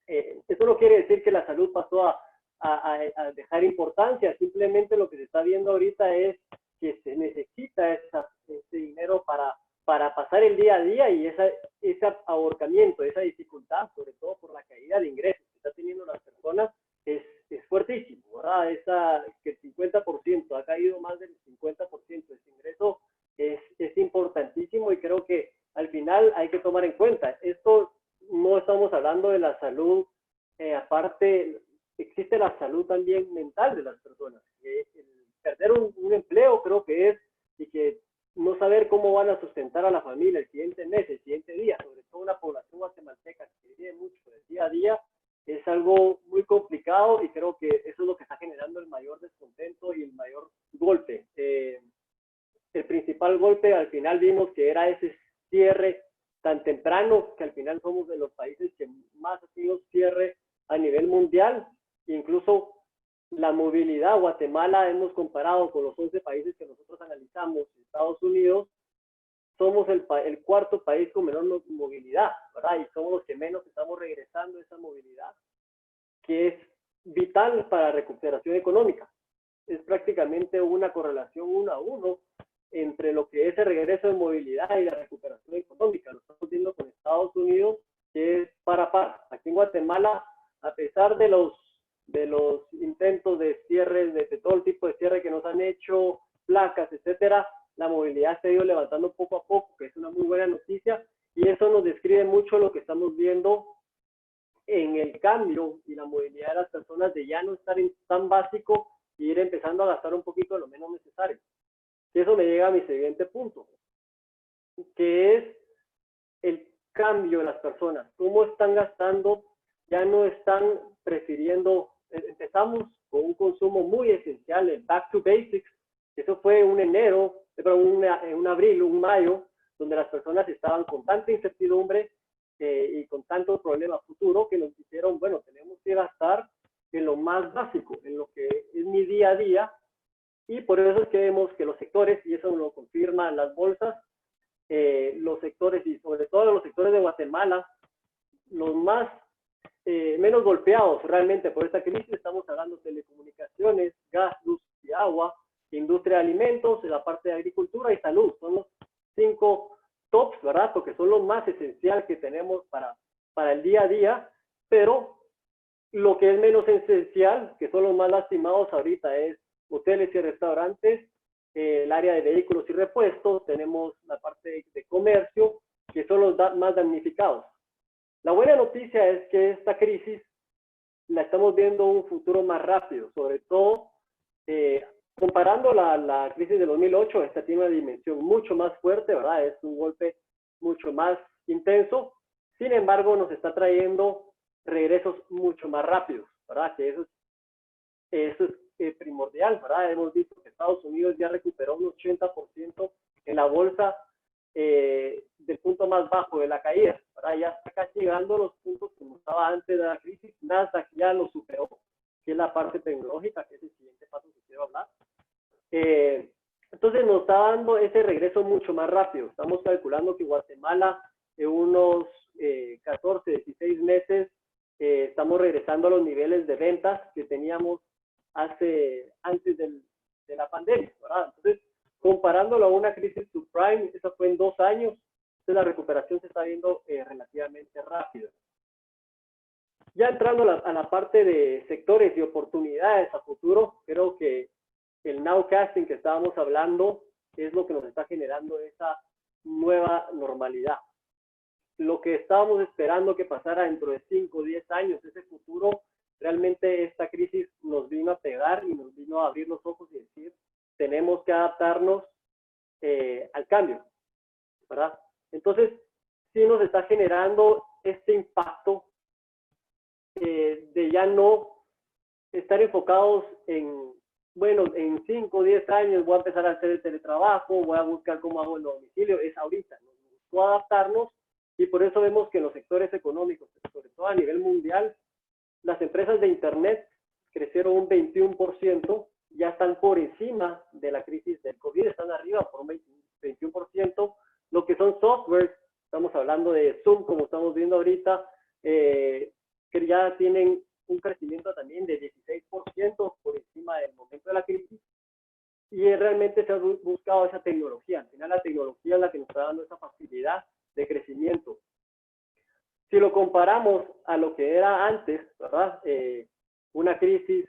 Eso no quiere decir que la salud pasó a dejar importancia, simplemente lo que se está viendo ahorita es que se necesita ese dinero para pasar el día a día y ese ahorcamiento, esa dificultad, sobre todo por la caída de ingresos que está teniendo las personas, que el 50% ha caído más del 50% de ese ingreso es importantísimo, y creo que al final hay que tomar en cuenta. Esto no estamos hablando de la salud, aparte existe la salud también mental de las personas. El perder un empleo creo que es, y que no saber cómo van a sustentar a la familia el siguiente mes, el siguiente día, sobre todo una población guatemalteca que vive mucho del día a día, es algo muy complicado, y creo que eso es lo que está generando el mayor descontento y el mayor golpe. El principal golpe al final vimos que era ese cierre tan temprano, que al final somos de los países que más ha sido cierre a nivel mundial. Incluso la movilidad, Guatemala, hemos comparado con los 11 países que nosotros analizamos, Estados Unidos, somos el cuarto país con menor movilidad, ¿verdad? Y somos los que menos estamos regresando a esa movilidad, que es vital para la recuperación económica. Es prácticamente una correlación 1 a 1 entre lo que es el regreso de movilidad y la recuperación económica. Lo estamos viendo con Estados Unidos, que es par a par. Aquí en Guatemala, a pesar de los intentos de cierre, de todo el tipo de cierre que nos han hecho, placas, etcétera, la movilidad se ha ido levantando poco a poco, que es una muy buena noticia, y eso nos describe mucho lo que estamos viendo en el cambio y la movilidad de las personas, de ya no estar en tan básico y ir empezando a gastar un poquito de lo menos necesario. Y eso me llega a mi siguiente punto, que es el cambio de las personas. ¿Cómo están gastando? Ya no están prefiriendo, empezamos con un consumo muy esencial, el back to basics. Eso fue un abril, un mayo, donde las personas estaban con tanta incertidumbre y con tantos problemas futuros, que nos dijeron, bueno, tenemos que gastar en lo más básico, en lo que es mi día a día. Y por eso es que vemos que los sectores, y eso lo confirman las bolsas, los sectores, y sobre todo los sectores de Guatemala, los más menos golpeados realmente por esta crisis, estamos hablando de telecomunicaciones, gas, luz y agua, industria de alimentos, la parte de agricultura y salud. Son los 5 tops, ¿verdad? Porque son los más esenciales que tenemos para el día a día, pero lo que es menos esencial, que son los más lastimados ahorita, es hoteles y restaurantes, el área de vehículos y repuestos, tenemos la parte de comercio, que son los más damnificados. La buena noticia es que esta crisis la estamos viendo un futuro más rápido, sobre todo comparando la crisis de 2008, esta tiene una dimensión mucho más fuerte, ¿verdad? Es un golpe mucho más intenso, sin embargo nos está trayendo regresos mucho más rápidos, ¿verdad? Que eso es primordial, ¿verdad? Hemos visto que Estados Unidos ya recuperó un 80% en la bolsa del punto más bajo de la caída, ¿verdad? Ya está casi llegando a los puntos como estaba antes de la crisis. Nasdaq ya lo superó, que es la parte tecnológica, que es el siguiente paso que quiero hablar. Entonces nos está dando ese regreso mucho más rápido. Estamos calculando que Guatemala en unos 14, 16 meses estamos regresando a los niveles de ventas que teníamos antes de la pandemia, ¿verdad? Entonces, comparándolo a una crisis subprime, esa fue en 2 años, entonces la recuperación se está viendo relativamente rápida. Ya entrando a la parte de sectores y oportunidades a futuro, creo que el nowcasting que estábamos hablando es lo que nos está generando esa nueva normalidad. Lo que estábamos esperando que pasara dentro de 5 o 10 años, ese futuro, realmente esta crisis nos vino a pegar y nos vino a abrir los ojos y decir, tenemos que adaptarnos al cambio, ¿verdad? Entonces, sí nos está generando este impacto de ya no estar enfocados en, bueno, en 5 o 10 años voy a empezar a hacer el teletrabajo, voy a buscar cómo hago el domicilio, es ahorita, nos gustó adaptarnos, y por eso vemos que en los sectores económicos, sobre todo a nivel mundial, las empresas de Internet crecieron un 21%, ya están por encima de la crisis del COVID, están arriba por un 21%. Lo que son software, estamos hablando de Zoom, como estamos viendo ahorita, que ya tienen un crecimiento también de 16% por encima del momento de la crisis, y realmente se ha buscado esa tecnología. Al final la tecnología es la que nos está dando esa facilidad de crecimiento. Si lo comparamos a lo que era antes, ¿verdad? Una crisis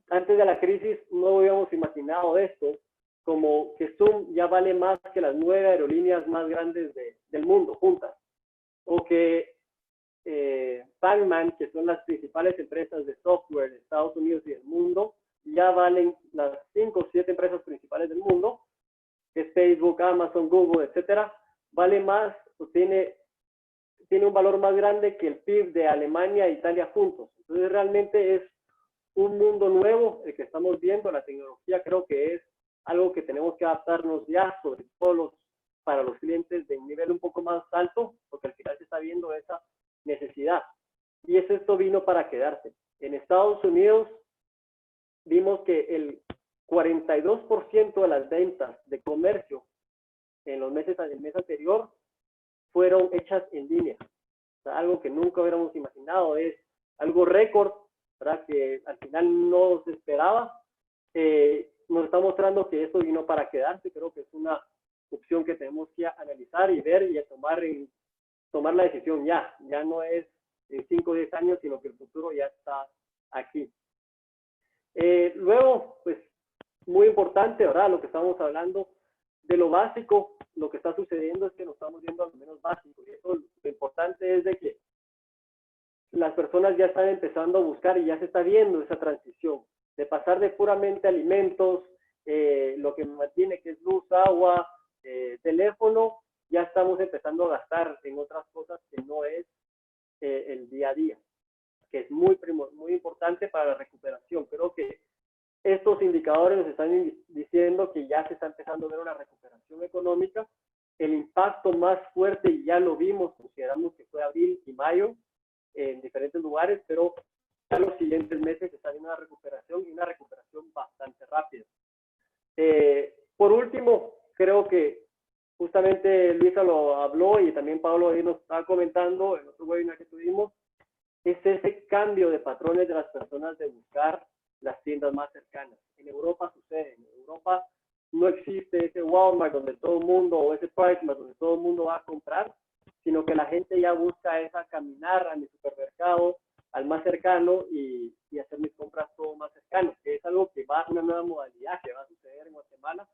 antes de la crisis no habíamos imaginado esto, como que Zoom ya vale más que las 9 aerolíneas más grandes del mundo juntas, o que Pacman, que son las principales empresas de software de Estados Unidos y del mundo, ya valen las 5 o 7 empresas principales del mundo, que es Facebook, Amazon, Google, etcétera, vale más o tiene un valor más grande que el PIB de Alemania e Italia juntos. Entonces realmente es un mundo nuevo el que estamos viendo. La tecnología creo que es algo que tenemos que adaptarnos ya, sobre todo para los clientes de un nivel un poco más alto, porque al final se está viendo esa necesidad. Y esto vino para quedarse. En Estados Unidos vimos que el 42% de las ventas de comercio en el mes anterior fueron hechas en línea. O sea, algo que nunca hubiéramos imaginado, es algo récord, ¿verdad? Que al final no se esperaba. Nos está mostrando que esto vino para quedarse. Creo que es una opción que tenemos que analizar y ver y tomar la decisión ya. Ya no es en 5 o 10 años, sino que el futuro ya está aquí. Luego, pues, muy importante, ¿verdad? Lo que estamos hablando de lo básico, lo que está sucediendo es que nos estamos yendo a lo menos básico. Y eso, lo importante es de que las personas ya están empezando a buscar y ya se está viendo esa transición de pasar de puramente alimentos, lo que me mantiene, que es luz, agua, teléfono, ya estamos empezando a gastar en otras cosas que no es el día a día, que es muy importante para la recuperación. Creo que estos indicadores nos están diciendo que ya se está empezando a ver una recuperación económica. El impacto más fuerte ya lo vimos, consideramos que fue abril y mayo en diferentes lugares, pero en los siguientes meses está viendo una recuperación y una recuperación bastante rápida. Por último, creo que justamente Luisa lo habló y también Pablo ahí nos estaba comentando en otro webinar que tuvimos, es ese cambio de patrones de las personas de buscar las tiendas más cercanas. En Europa sucede, en Europa no existe ese Walmart donde todo el mundo, o ese Primark donde todo el mundo va a comprar, sino que la gente ya busca esa caminar a mi supermercado, al más cercano y hacer mis compras todo más cercano, que es algo que va a una nueva modalidad que va a suceder en Guatemala,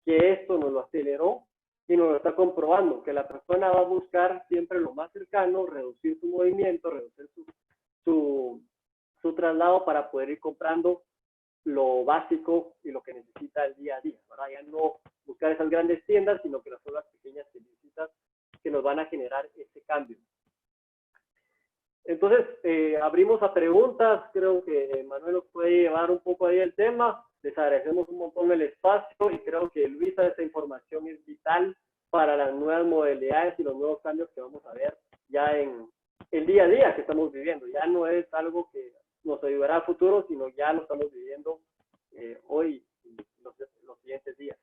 que esto nos lo aceleró y nos lo está comprobando, que la persona va a buscar siempre lo más cercano, reducir su movimiento, reducir su traslado para poder ir comprando lo básico y lo que necesita el día a día, ¿verdad? Ya no buscar esas grandes tiendas, sino que son las pequeñas que necesitas que nos van a generar ese cambio. Entonces, abrimos a preguntas. Creo que Manuel nos puede llevar un poco ahí el tema. Les agradecemos un montón el espacio y creo que Luisa, esta información es vital para las nuevas modalidades y los nuevos cambios que vamos a ver ya en el día a día que estamos viviendo. Ya no es algo que nos ayudará a futuro, sino ya lo estamos viviendo hoy y los siguientes días.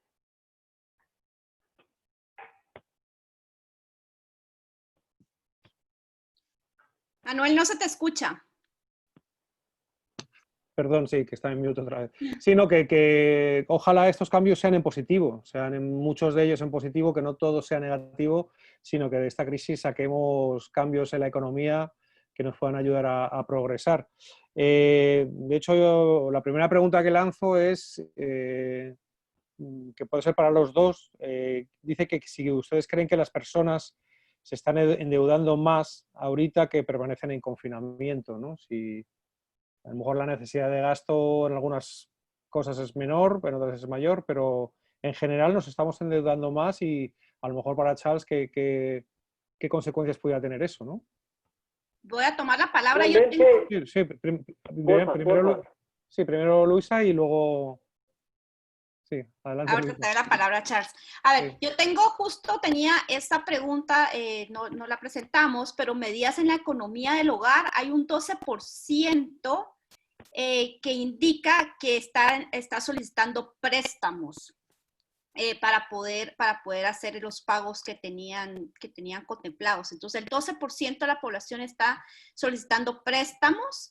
Manuel, no se te escucha. Perdón, sí, que está en mute otra vez. Sino que ojalá estos cambios sean en positivo, sean en muchos de ellos en positivo, que no todo sea negativo, sino que de esta crisis saquemos cambios en la economía que nos puedan ayudar a progresar. De hecho, la primera pregunta que lanzo es, que puede ser para los dos, dice que si ustedes creen que las personas se están endeudando más ahorita que permanecen en confinamiento, ¿no? Si a lo mejor la necesidad de gasto en algunas cosas es menor, en otras es mayor, pero en general nos estamos endeudando más y a lo mejor para Charles, ¿qué consecuencias pudiera tener eso, ¿no? Voy a tomar la palabra. Sí, primero Luisa y luego... Sí, adelante. Ahora te doy la palabra, Charles. A ver, sí. Yo tenía esta pregunta, no la presentamos, pero medidas en la economía del hogar, hay un 12% que indica que está solicitando préstamos para poder hacer los pagos que tenían contemplados. Entonces, el 12% de la población está solicitando préstamos.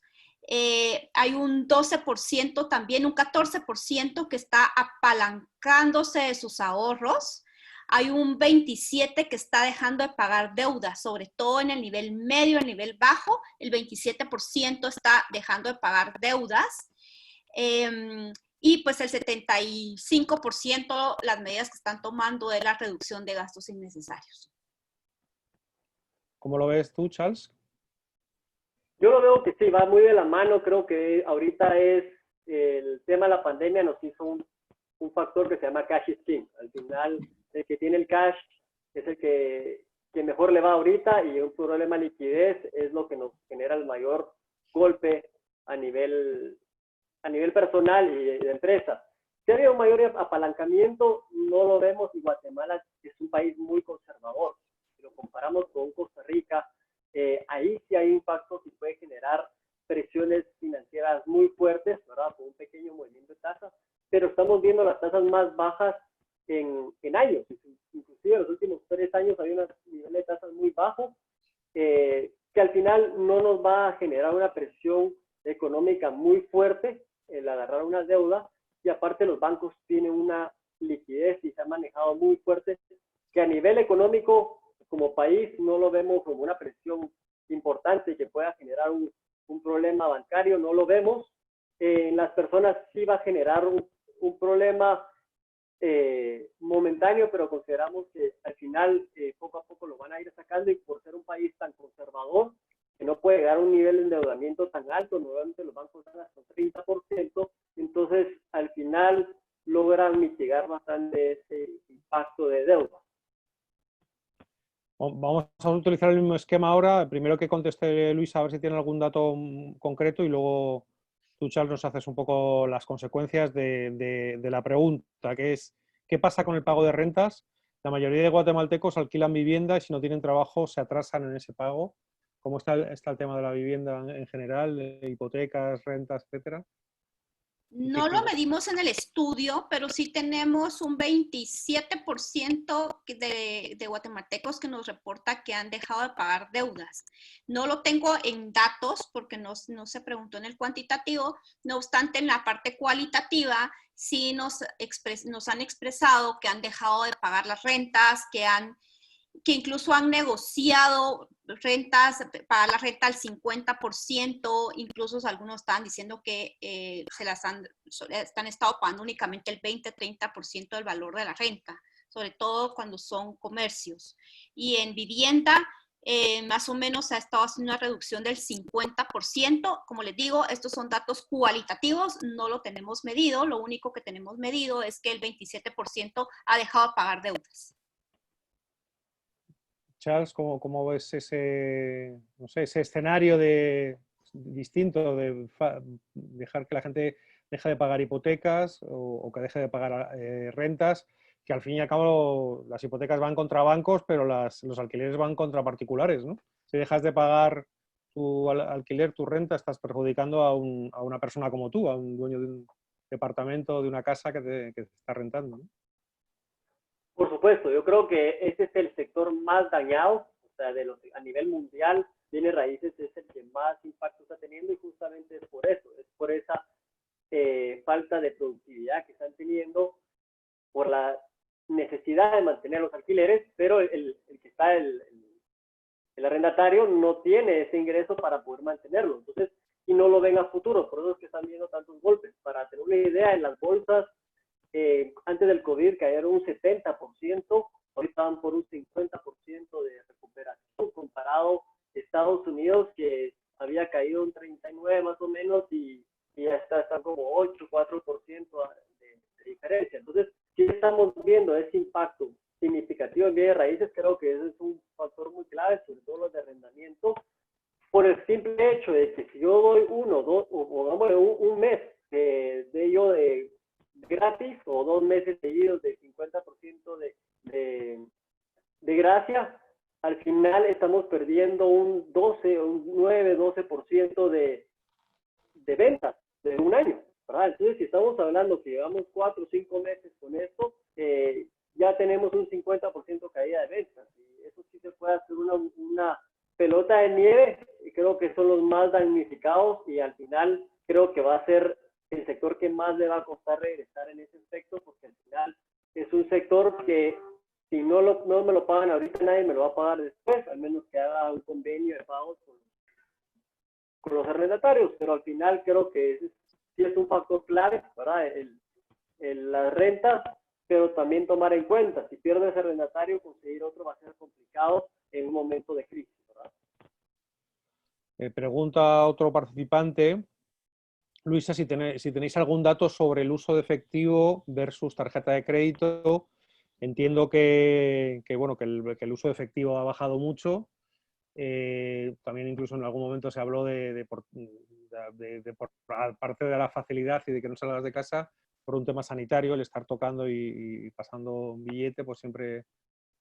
Hay un 12% también, un 14% que está apalancándose de sus ahorros. Hay un 27% que está dejando de pagar deudas, sobre todo en el nivel medio, el nivel bajo. El 27% está dejando de pagar deudas. Y pues el 75% las medidas que están tomando es la reducción de gastos innecesarios. ¿Cómo lo ves tú, Charles? Yo lo veo que sí, va muy de la mano. Creo que ahorita es el tema de la pandemia nos hizo un factor que se llama cash is king. Al final, el que tiene el cash es el que mejor le va ahorita, y un problema de liquidez es lo que nos genera el mayor golpe a nivel personal y de empresa. Si ha habido un mayor apalancamiento, no lo vemos, y Guatemala es un país muy conservador. Si lo comparamos con Costa Rica, ahí sí hay impactos y puede generar presiones financieras muy fuertes, ¿verdad? Con un pequeño movimiento de tasas, pero estamos viendo las tasas más bajas en años. Inclusive en los últimos 3 años hay un nivel de tasas muy bajo, que al final no nos va a generar una presión económica muy fuerte el agarrar una deuda, y aparte los bancos tienen una liquidez y se han manejado muy fuerte, que a nivel económico como país no lo vemos como una presión importante que pueda generar un problema bancario, no lo vemos. Las personas sí va a generar un problema momentáneo, pero consideramos que al final poco a poco lo van a ir sacando, y por ser un país tan conservador que no puede llegar a un nivel de endeudamiento tan alto, normalmente los bancos dan hasta 30%, entonces al final logran mitigar bastante ese impacto de deuda. Vamos a utilizar el mismo esquema ahora. Primero que conteste Luis, a ver si tiene algún dato concreto, y luego tú, Charles, nos haces un poco las consecuencias de la pregunta, que es ¿qué pasa con el pago de rentas? La mayoría de guatemaltecos alquilan vivienda y si no tienen trabajo se atrasan en ese pago. ¿Cómo está el tema de la vivienda en general, de hipotecas, rentas, etcétera? No lo medimos en el estudio, pero sí tenemos un 27% de guatemaltecos que nos reporta que han dejado de pagar deudas. No lo tengo en datos porque no se preguntó en el cuantitativo, no obstante en la parte cualitativa sí nos han expresado que han dejado de pagar las rentas, que incluso han negociado rentas, pagar la renta al 50%, incluso algunos estaban diciendo que han estado pagando únicamente el 20-30% del valor de la renta, sobre todo cuando son comercios. Y en vivienda, más o menos ha estado haciendo una reducción del 50%. Como les digo, estos son datos cualitativos, no lo tenemos medido, lo único que tenemos medido es que el 27% ha dejado de pagar deudas. Charles, ¿cómo ves ese escenario distinto de dejar que la gente deje de pagar hipotecas o que deje de pagar rentas? Que al fin y al cabo las hipotecas van contra bancos, pero los alquileres van contra particulares, ¿no? Si dejas de pagar tu alquiler, tu renta, estás perjudicando a una persona como tú, a un dueño de un departamento, de una casa que te está rentando, ¿no? Por supuesto, yo creo que ese es el sector más dañado, o sea, a nivel mundial, bienes raíces es el que más impacto está teniendo, y justamente es por eso, es por esa falta de productividad que están teniendo, por la necesidad de mantener los alquileres, pero el que está el arrendatario no tiene ese ingreso para poder mantenerlo, entonces, y no lo ven a futuro, por eso es que están viendo tantos golpes. Para tener una idea, en las bolsas, antes del COVID cayeron un 70%, ahorita van por un 50% de recuperación, comparado a Estados Unidos, que había caído un 39% más o menos, y ya están como 8-4% de diferencia. Entonces, si estamos viendo ese impacto significativo en bienes raíces, creo que ese es un factor muy clave, sobre todo los de arrendamiento, por el simple hecho de que si yo doy un mes de ello de gratis, o 2 meses seguidos de 50% de gracia, al final estamos perdiendo un 9-12% de ventas de un año, ¿verdad? Entonces, si estamos hablando que llevamos 4 o 5 meses con esto, ya tenemos un 50% caída de ventas, y eso sí se puede hacer una pelota de nieve, y creo que son los más damnificados, y al final creo que va a ser el sector que más le va a costar regresar en ese aspecto, porque al final es un sector que si no me lo pagan ahorita, nadie me lo va a pagar después, al menos que haga un convenio de pagos con los arrendatarios, pero al final creo que ese es sí es un factor clave, ¿verdad? Las rentas, pero también tomar en cuenta, si pierdes arrendatario, conseguir otro va a ser complicado en un momento de crisis, ¿verdad? Pregunta otro participante, Luisa, si tenéis algún dato sobre el uso de efectivo versus tarjeta de crédito. Entiendo que el uso de efectivo ha bajado mucho. También incluso en algún momento se habló aparte de la facilidad y de que no salgas de casa, por un tema sanitario, el estar tocando y pasando un billete, pues siempre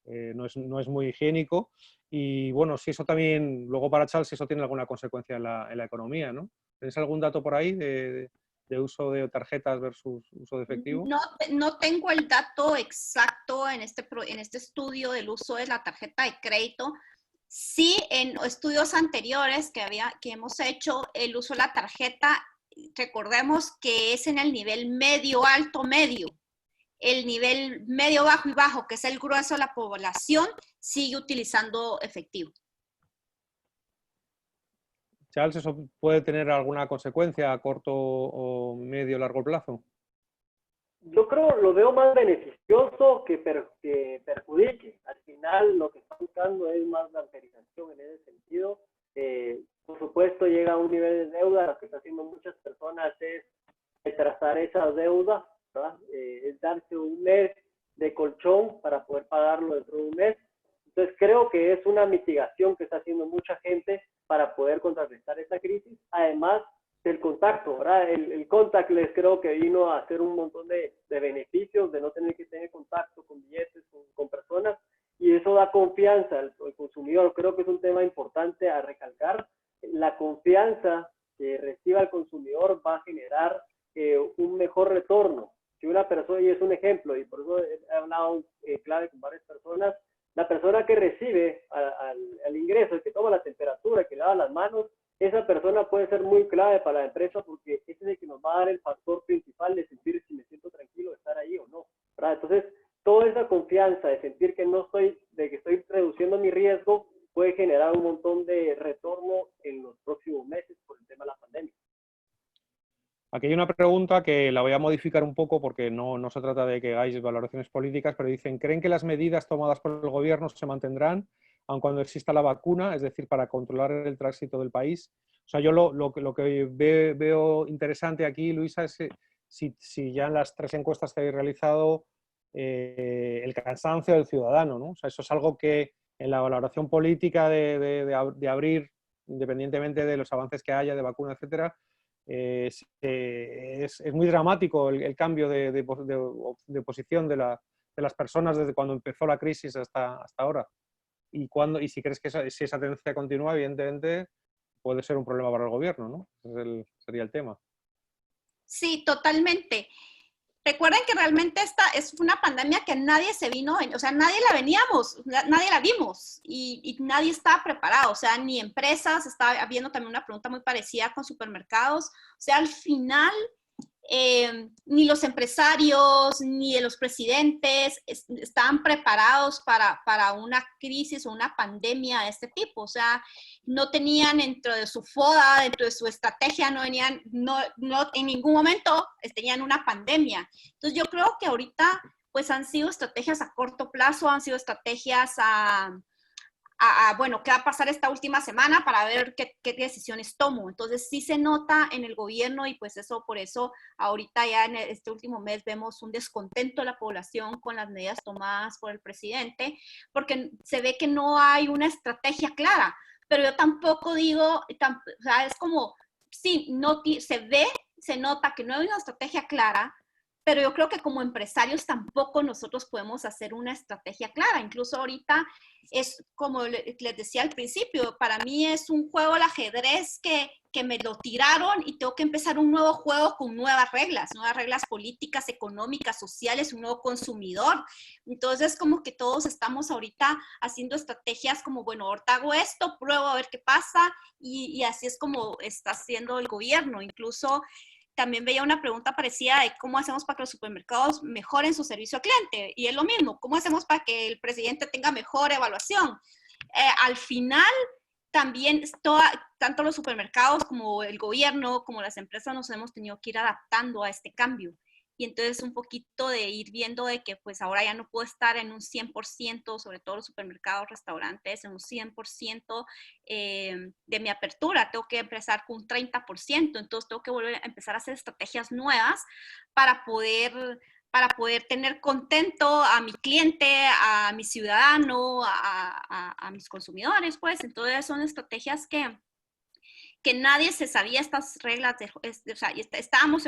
no es muy higiénico. Y bueno, si eso también, luego para Charles, si eso tiene alguna consecuencia en la economía, ¿no? ¿Tenéis algún dato por ahí de uso de tarjetas versus uso de efectivo? No tengo el dato exacto en este estudio del uso de la tarjeta de crédito. Sí, en estudios anteriores que hemos hecho, el uso de la tarjeta, recordemos que es en el nivel medio, alto, medio. El nivel medio, bajo y bajo, que es el grueso de la población, sigue utilizando efectivo. Charles, ¿eso puede tener alguna consecuencia a corto o medio o largo plazo? Yo creo, lo veo más beneficioso que perjudique. Al final, lo que está buscando es más bancarización en ese sentido. Por supuesto, llega a un nivel de deuda. Lo que están haciendo muchas personas es retrasar esa deuda, ¿verdad? Es darse un mes de colchón para poder pagarlo dentro de un mes. Entonces, creo que es una mitigación que está haciendo mucha gente para poder contrarrestar esta crisis. Además, del contacto, ¿verdad? El contactless creo que vino a hacer un montón de beneficios, de no tener que tener contacto con billetes, con personas, y eso da confianza al consumidor. Creo que es un tema importante a recalcar. La confianza que reciba el consumidor va a generar un mejor retorno. Si una persona, y es un ejemplo, y por eso he hablado clave con varias personas, la persona que recibe al ingreso, el que toma la temperatura, el que lava las manos, esa persona puede ser muy clave para la empresa porque ese es el que nos va a dar el factor principal de sentir si me siento tranquilo de estar ahí o no, ¿verdad? Entonces, toda esa confianza de sentir que estoy reduciendo mi riesgo puede generar un montón de retorno en los próximos meses por el tema de la pandemia. Aquí hay una pregunta que la voy a modificar un poco porque no se trata de que hagáis valoraciones políticas, pero dicen, ¿creen que las medidas tomadas por el gobierno se mantendrán aun cuando exista la vacuna, es decir, para controlar el tránsito del país? O sea, yo lo que veo interesante aquí, Luisa, es si ya en las 3 encuestas que habéis realizado el cansancio del ciudadano, ¿no? O sea, eso es algo que en la valoración política de abrir, independientemente de los avances que haya de vacuna, etcétera, es muy dramático el cambio de posición de las personas desde cuando empezó la crisis hasta ahora. Y si crees que si esa tendencia continúa, evidentemente puede ser un problema para el gobierno, ¿no? Ese sería el tema. Sí, totalmente. Recuerden que realmente esta es una pandemia que nadie o sea, nadie la veníamos, nadie la vimos y nadie estaba preparado, o sea, ni empresas, estaba habiendo también una pregunta muy parecida con supermercados, o sea, al final ni los empresarios, ni los presidentes estaban preparados para una crisis o una pandemia de este tipo. O sea, no tenían dentro de su FODA, dentro de su estrategia, no en ningún momento tenían una pandemia. Entonces yo creo que ahorita pues han sido estrategias a corto plazo, han sido estrategias bueno, qué va a pasar esta última semana para ver qué decisiones tomo. Entonces sí se nota en el gobierno y pues por eso ahorita ya en este último mes vemos un descontento de la población con las medidas tomadas por el presidente, porque se ve que no hay una estrategia clara, pero yo tampoco digo, o sea, es como, sí, se nota que no hay una estrategia clara, pero yo creo que como empresarios tampoco nosotros podemos hacer una estrategia clara. Incluso ahorita es como les decía al principio, para mí es un juego el ajedrez que me lo tiraron y tengo que empezar un nuevo juego con nuevas reglas políticas, económicas, sociales, un nuevo consumidor. Entonces como que todos estamos ahorita haciendo estrategias como, bueno, ahorita hago esto, pruebo a ver qué pasa y así es como está haciendo el gobierno. Incluso también veía una pregunta parecida de cómo hacemos para que los supermercados mejoren su servicio al cliente. Y es lo mismo, ¿cómo hacemos para que el presidente tenga mejor evaluación? Al final, también tanto los supermercados como el gobierno, como las empresas nos hemos tenido que ir adaptando a este cambio. Y entonces un poquito de ir viendo de que pues ahora ya no puedo estar en un 100%, sobre todo los supermercados, restaurantes, en un 100% de mi apertura. Tengo que empezar con un 30%, entonces tengo que volver a empezar a hacer estrategias nuevas para poder tener contento a mi cliente, a mi ciudadano, a mis consumidores, pues. Entonces son estrategias que nadie se sabía estas reglas, o sea, estábamos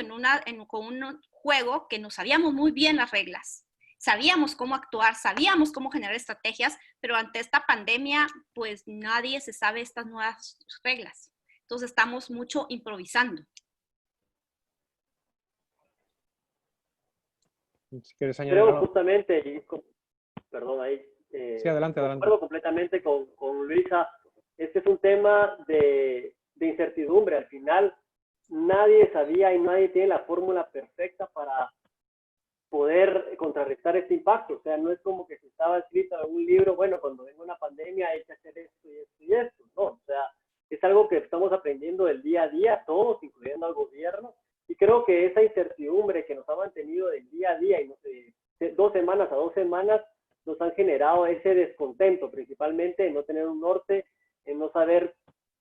con un juego que no sabíamos muy bien las reglas, sabíamos cómo actuar, sabíamos cómo generar estrategias, pero ante esta pandemia, pues nadie se sabe estas nuevas reglas. Entonces estamos mucho improvisando. Si quieres añadir Creo algo. justamente, perdón ahí, Sí, adelante, adelante. concuerdo completamente con Luisa. Este es un tema de incertidumbre. Al final, nadie sabía y nadie tiene la fórmula perfecta para poder contrarrestar este impacto. O sea, no es como que se estaba escrito en algún libro, bueno, cuando venga una pandemia hay que hacer esto y esto y esto. No, o sea, es algo que estamos aprendiendo del día a día, todos, incluyendo al gobierno. Y creo que esa incertidumbre que nos ha mantenido del día a día y no sé, de 2 semanas a 2 semanas nos han generado ese descontento, principalmente en no tener un norte, en no saber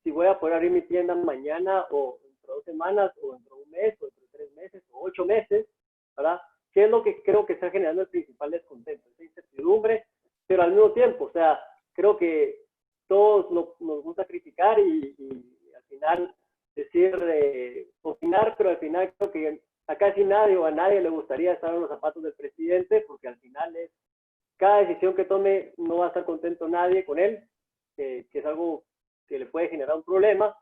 si voy a poder abrir mi tienda mañana o dentro de 2 semanas o dentro de un mes o dentro de 3 meses o 8 meses, ¿verdad? ¿Qué es lo que creo que está generando el principal descontento? Esa incertidumbre, pero al mismo tiempo, o sea, creo que todos nos gusta criticar y al final decir, opinar, pero al final creo que a casi nadie o a nadie le gustaría estar en los zapatos del presidente, porque al final cada decisión que tome no va a estar contento nadie con él, que es algo que le puede generar un problema,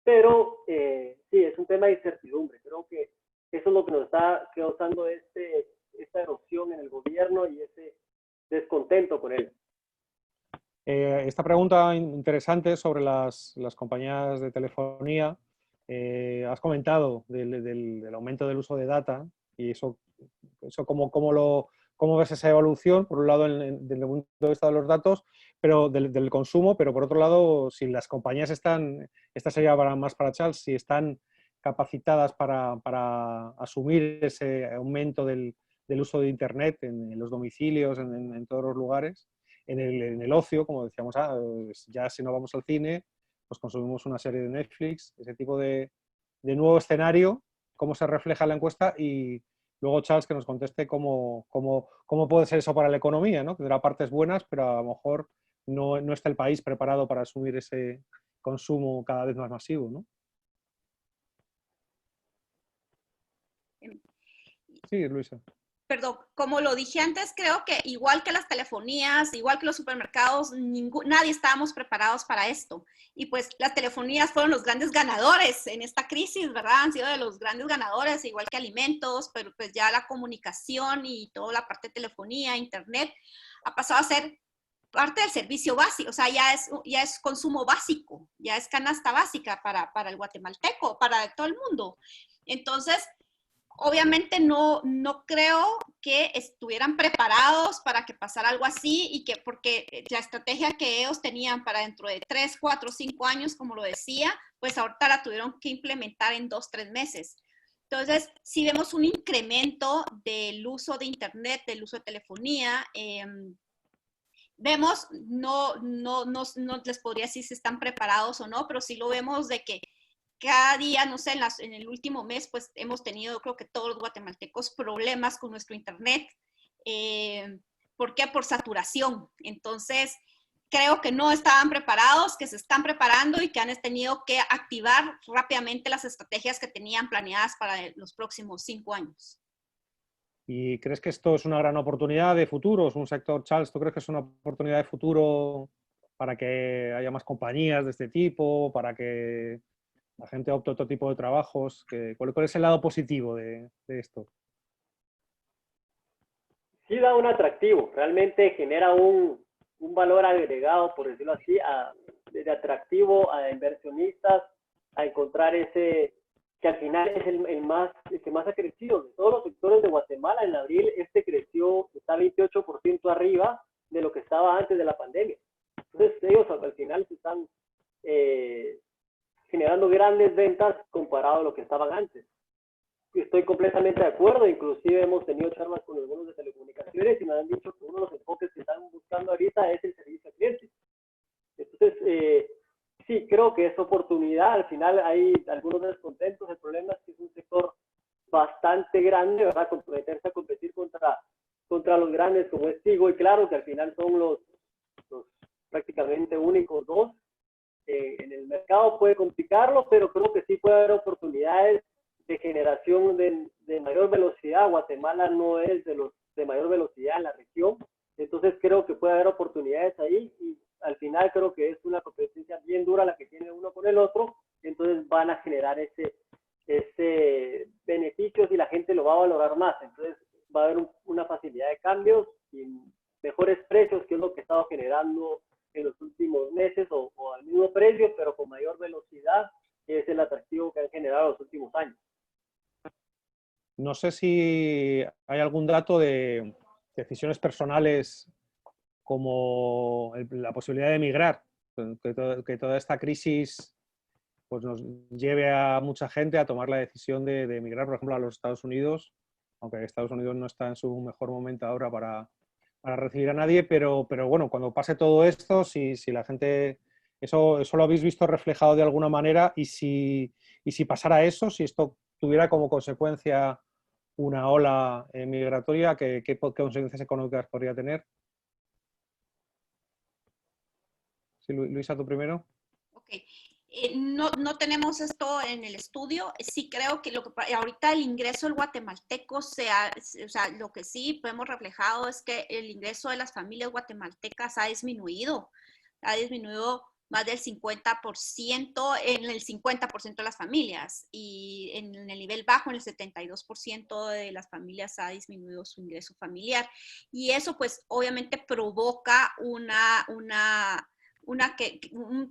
pero sí, es un tema de incertidumbre. Creo que eso es lo que nos está causando esta erupción en el gobierno y ese descontento con él. Esta pregunta interesante sobre las compañías de telefonía. Has comentado del aumento del uso de data y eso cómo ves esa evolución, por un lado desde el punto de vista de los datos, pero del consumo, pero por otro lado, si las compañías esta sería más para Charles, si están capacitadas para asumir ese aumento del uso de Internet en los domicilios, en todos los lugares, en el ocio, como decíamos, ya si no vamos al cine, pues consumimos una serie de Netflix, ese tipo de nuevo escenario, cómo se refleja en la encuesta, y luego Charles que nos conteste cómo puede ser eso para la economía, ¿no? Tendrá partes buenas, pero a lo mejor no está el país preparado para asumir ese consumo cada vez más masivo, ¿no? Sí, Luisa. Perdón, como lo dije antes, creo que igual que las telefonías, igual que los supermercados, nadie estábamos preparados para esto. Y pues las telefonías fueron los grandes ganadores en esta crisis, ¿verdad? Han sido de los grandes ganadores, igual que alimentos, pero pues ya la comunicación y toda la parte de telefonía, internet, ha pasado a ser parte del servicio básico, o sea, ya es consumo básico, ya es canasta básica para el guatemalteco, para todo el mundo. Entonces, obviamente no creo que estuvieran preparados para que pasara algo así y porque la estrategia que ellos tenían para dentro de 3, 4, 5 años, como lo decía, pues ahorita la tuvieron que implementar en 2, 3 meses. Entonces, si vemos un incremento del uso de internet, del uso de telefonía, vemos, no les podría decir si están preparados o no, pero sí lo vemos de que cada día, no sé, en el último mes, pues hemos tenido, creo que todos los guatemaltecos, problemas con nuestro internet. ¿Por qué? Por saturación. Entonces, creo que no estaban preparados, que se están preparando y que han tenido que activar rápidamente las estrategias que tenían planeadas para los próximos 5 años. ¿Y crees que esto es una gran oportunidad de futuro? ¿Es un sector, Charles, tú crees que es una oportunidad de futuro para que haya más compañías de este tipo, para que la gente opte otro tipo de trabajos? ¿Cuál es el lado positivo de esto? Sí da un atractivo, realmente genera un valor agregado, por decirlo así, de atractivo a inversionistas, a encontrar ese que al final es el que más ha crecido. De todos los sectores de Guatemala, en abril creció, está 28% arriba de lo que estaba antes de la pandemia. Entonces ellos al final se están generando grandes ventas comparado a lo que estaban antes. Estoy completamente de acuerdo, inclusive hemos tenido charlas con algunos de telecomunicaciones y me han dicho que uno de los enfoques que están buscando ahorita es el servicio al cliente. Entonces, sí, creo que es oportunidad. Al final hay algunos descontentos. El problema es que es un sector bastante grande, ¿verdad? Comprometerse a competir contra los grandes como es Tigo, y claro que al final son los prácticamente únicos dos en el mercado. Puede complicarlo, pero creo que sí puede haber oportunidades de generación de mayor velocidad. Guatemala no es de los de mayor velocidad en la región, entonces creo que puede haber oportunidades ahí, y al final creo que es una competencia bien dura la que tiene uno con el otro. Entonces van a generar ese beneficios y la gente lo va a valorar más. Entonces va a haber una facilidad de cambios y mejores precios, que es lo que he estado generando en los últimos meses, o al mismo precio, pero con mayor velocidad, que es el atractivo que han generado los últimos años. No sé si hay algún dato de decisiones personales como la posibilidad de emigrar, que toda esta crisis pues nos lleve a mucha gente a tomar la decisión de emigrar, por ejemplo, a los Estados Unidos, aunque Estados Unidos no está en su mejor momento ahora para recibir a nadie, pero bueno, cuando pase todo esto, si la gente, eso lo habéis visto reflejado de alguna manera, y si pasara eso, si esto tuviera como consecuencia una ola migratoria, ¿qué consecuencias económicas podría tener? Sí, Luisa, tú primero. Ok. No tenemos esto en el estudio. Sí creo que ahorita el ingreso del guatemalteco, o sea, lo que sí podemos reflejado es que el ingreso de las familias guatemaltecas ha disminuido más del 50%, en el 50% de las familias, y en el nivel bajo, en el 72% de las familias ha disminuido su ingreso familiar. Y eso pues obviamente provoca un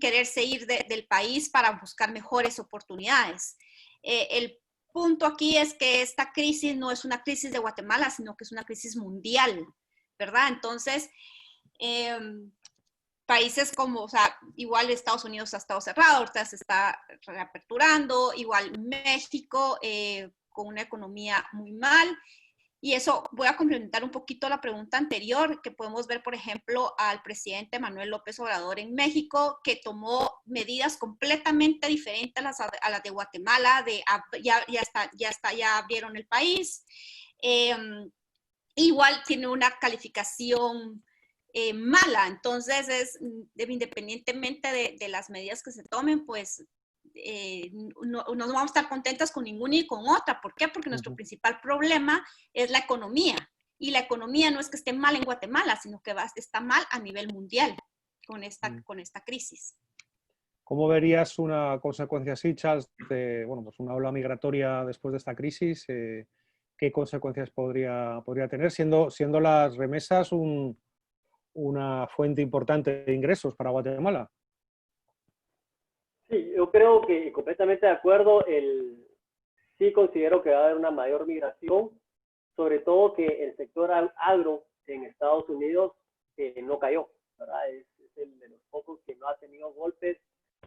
quererse ir del país para buscar mejores oportunidades. El punto aquí es que esta crisis no es una crisis de Guatemala, sino que es una crisis mundial, ¿verdad? Entonces, países como, o sea, igual Estados Unidos ha estado cerrado, ahorita se está reaperturando, igual México con una economía muy mal. Y eso, voy a complementar un poquito la pregunta anterior, que podemos ver, por ejemplo, al presidente Manuel López Obrador en México, que tomó medidas completamente diferentes a las de Guatemala, ya abrieron el país. Igual tiene una calificación mala, entonces independientemente de las medidas que se tomen, pues no vamos a estar contentas con ninguna y con otra. ¿Por qué? Porque nuestro principal problema es la economía, y la economía no es que esté mal en Guatemala, sino que está mal a nivel mundial con esta crisis. ¿Cómo verías una consecuencia así, Charles, de pues una ola migratoria después de esta crisis? ¿Qué consecuencias podría tener, siendo las remesas una fuente importante de ingresos para Guatemala? Sí, yo creo que completamente de acuerdo. Sí considero que va a haber una mayor migración, sobre todo que el sector agro en Estados Unidos no cayó, ¿verdad? Es el de los pocos que no ha tenido golpes,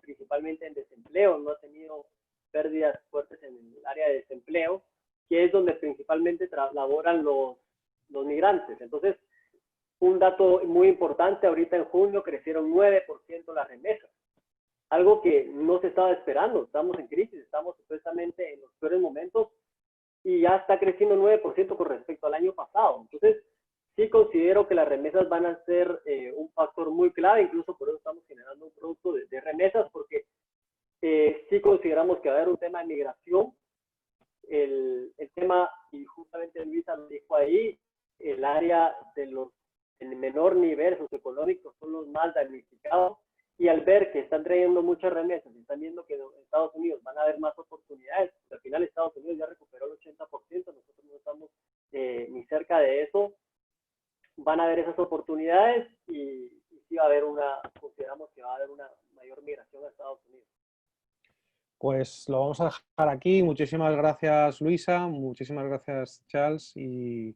principalmente en desempleo, no ha tenido pérdidas fuertes en el área de desempleo, que es donde principalmente laboran los migrantes. Entonces, un dato muy importante, ahorita en junio crecieron 9% las remesas, algo que no se estaba esperando. Estamos en crisis, estamos supuestamente en los peores momentos, y ya está creciendo 9% con respecto al año pasado. Entonces, sí considero que las remesas van a ser un factor muy clave, incluso por eso estamos generando un producto de remesas, porque sí consideramos que va a haber un tema de migración. El tema, y justamente Luisa lo dijo ahí, el área de los en menor nivel socioeconómico son los más damnificados, y al ver que están trayendo muchas remesas y están viendo que en Estados Unidos van a haber más oportunidades, al final Estados Unidos ya recuperó el 80%, nosotros no estamos ni cerca de eso, van a haber esas oportunidades, y sí va a haber consideramos que va a haber una mayor migración a Estados Unidos. Pues lo vamos a dejar aquí. Muchísimas gracias, Luisa, muchísimas gracias, Charles, y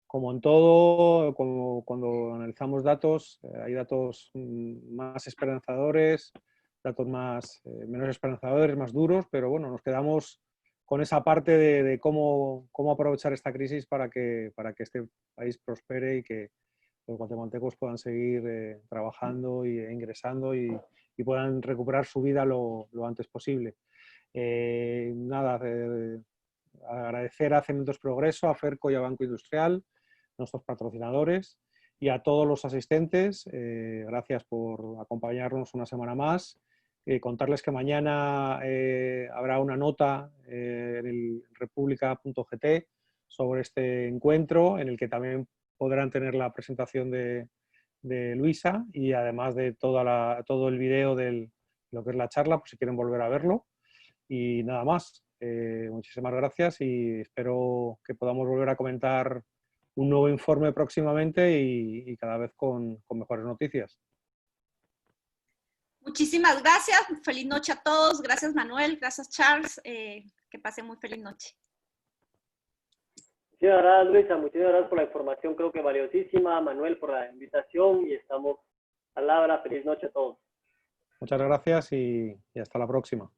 como en todo, cuando analizamos datos, hay datos más esperanzadores, datos más, menos esperanzadores, más duros, pero bueno, nos quedamos con esa parte de cómo aprovechar esta crisis para que este país prospere y que los guatemaltecos puedan seguir trabajando e ingresando y puedan recuperar su vida lo antes posible. Nada, agradecer a Cementos Progreso, a Ferco y a Banco Industrial, nuestros patrocinadores, y a todos los asistentes. Gracias por acompañarnos una semana más. Contarles que mañana habrá una nota en el república.gt sobre este encuentro, en el que también podrán tener la presentación de Luisa y además de todo el vídeo de lo que es la charla, por si quieren volver a verlo. Y nada más. Muchísimas gracias y espero que podamos volver a comentar un nuevo informe próximamente y cada vez con mejores noticias. Muchísimas gracias. Feliz noche a todos. Gracias, Manuel. Gracias, Charles. Que pasen muy feliz noche. Muchas gracias, Luisa. Muchas gracias por la información, creo que valiosísima. Manuel, por la invitación y estamos a la hora. Feliz noche a todos. Muchas gracias y hasta la próxima.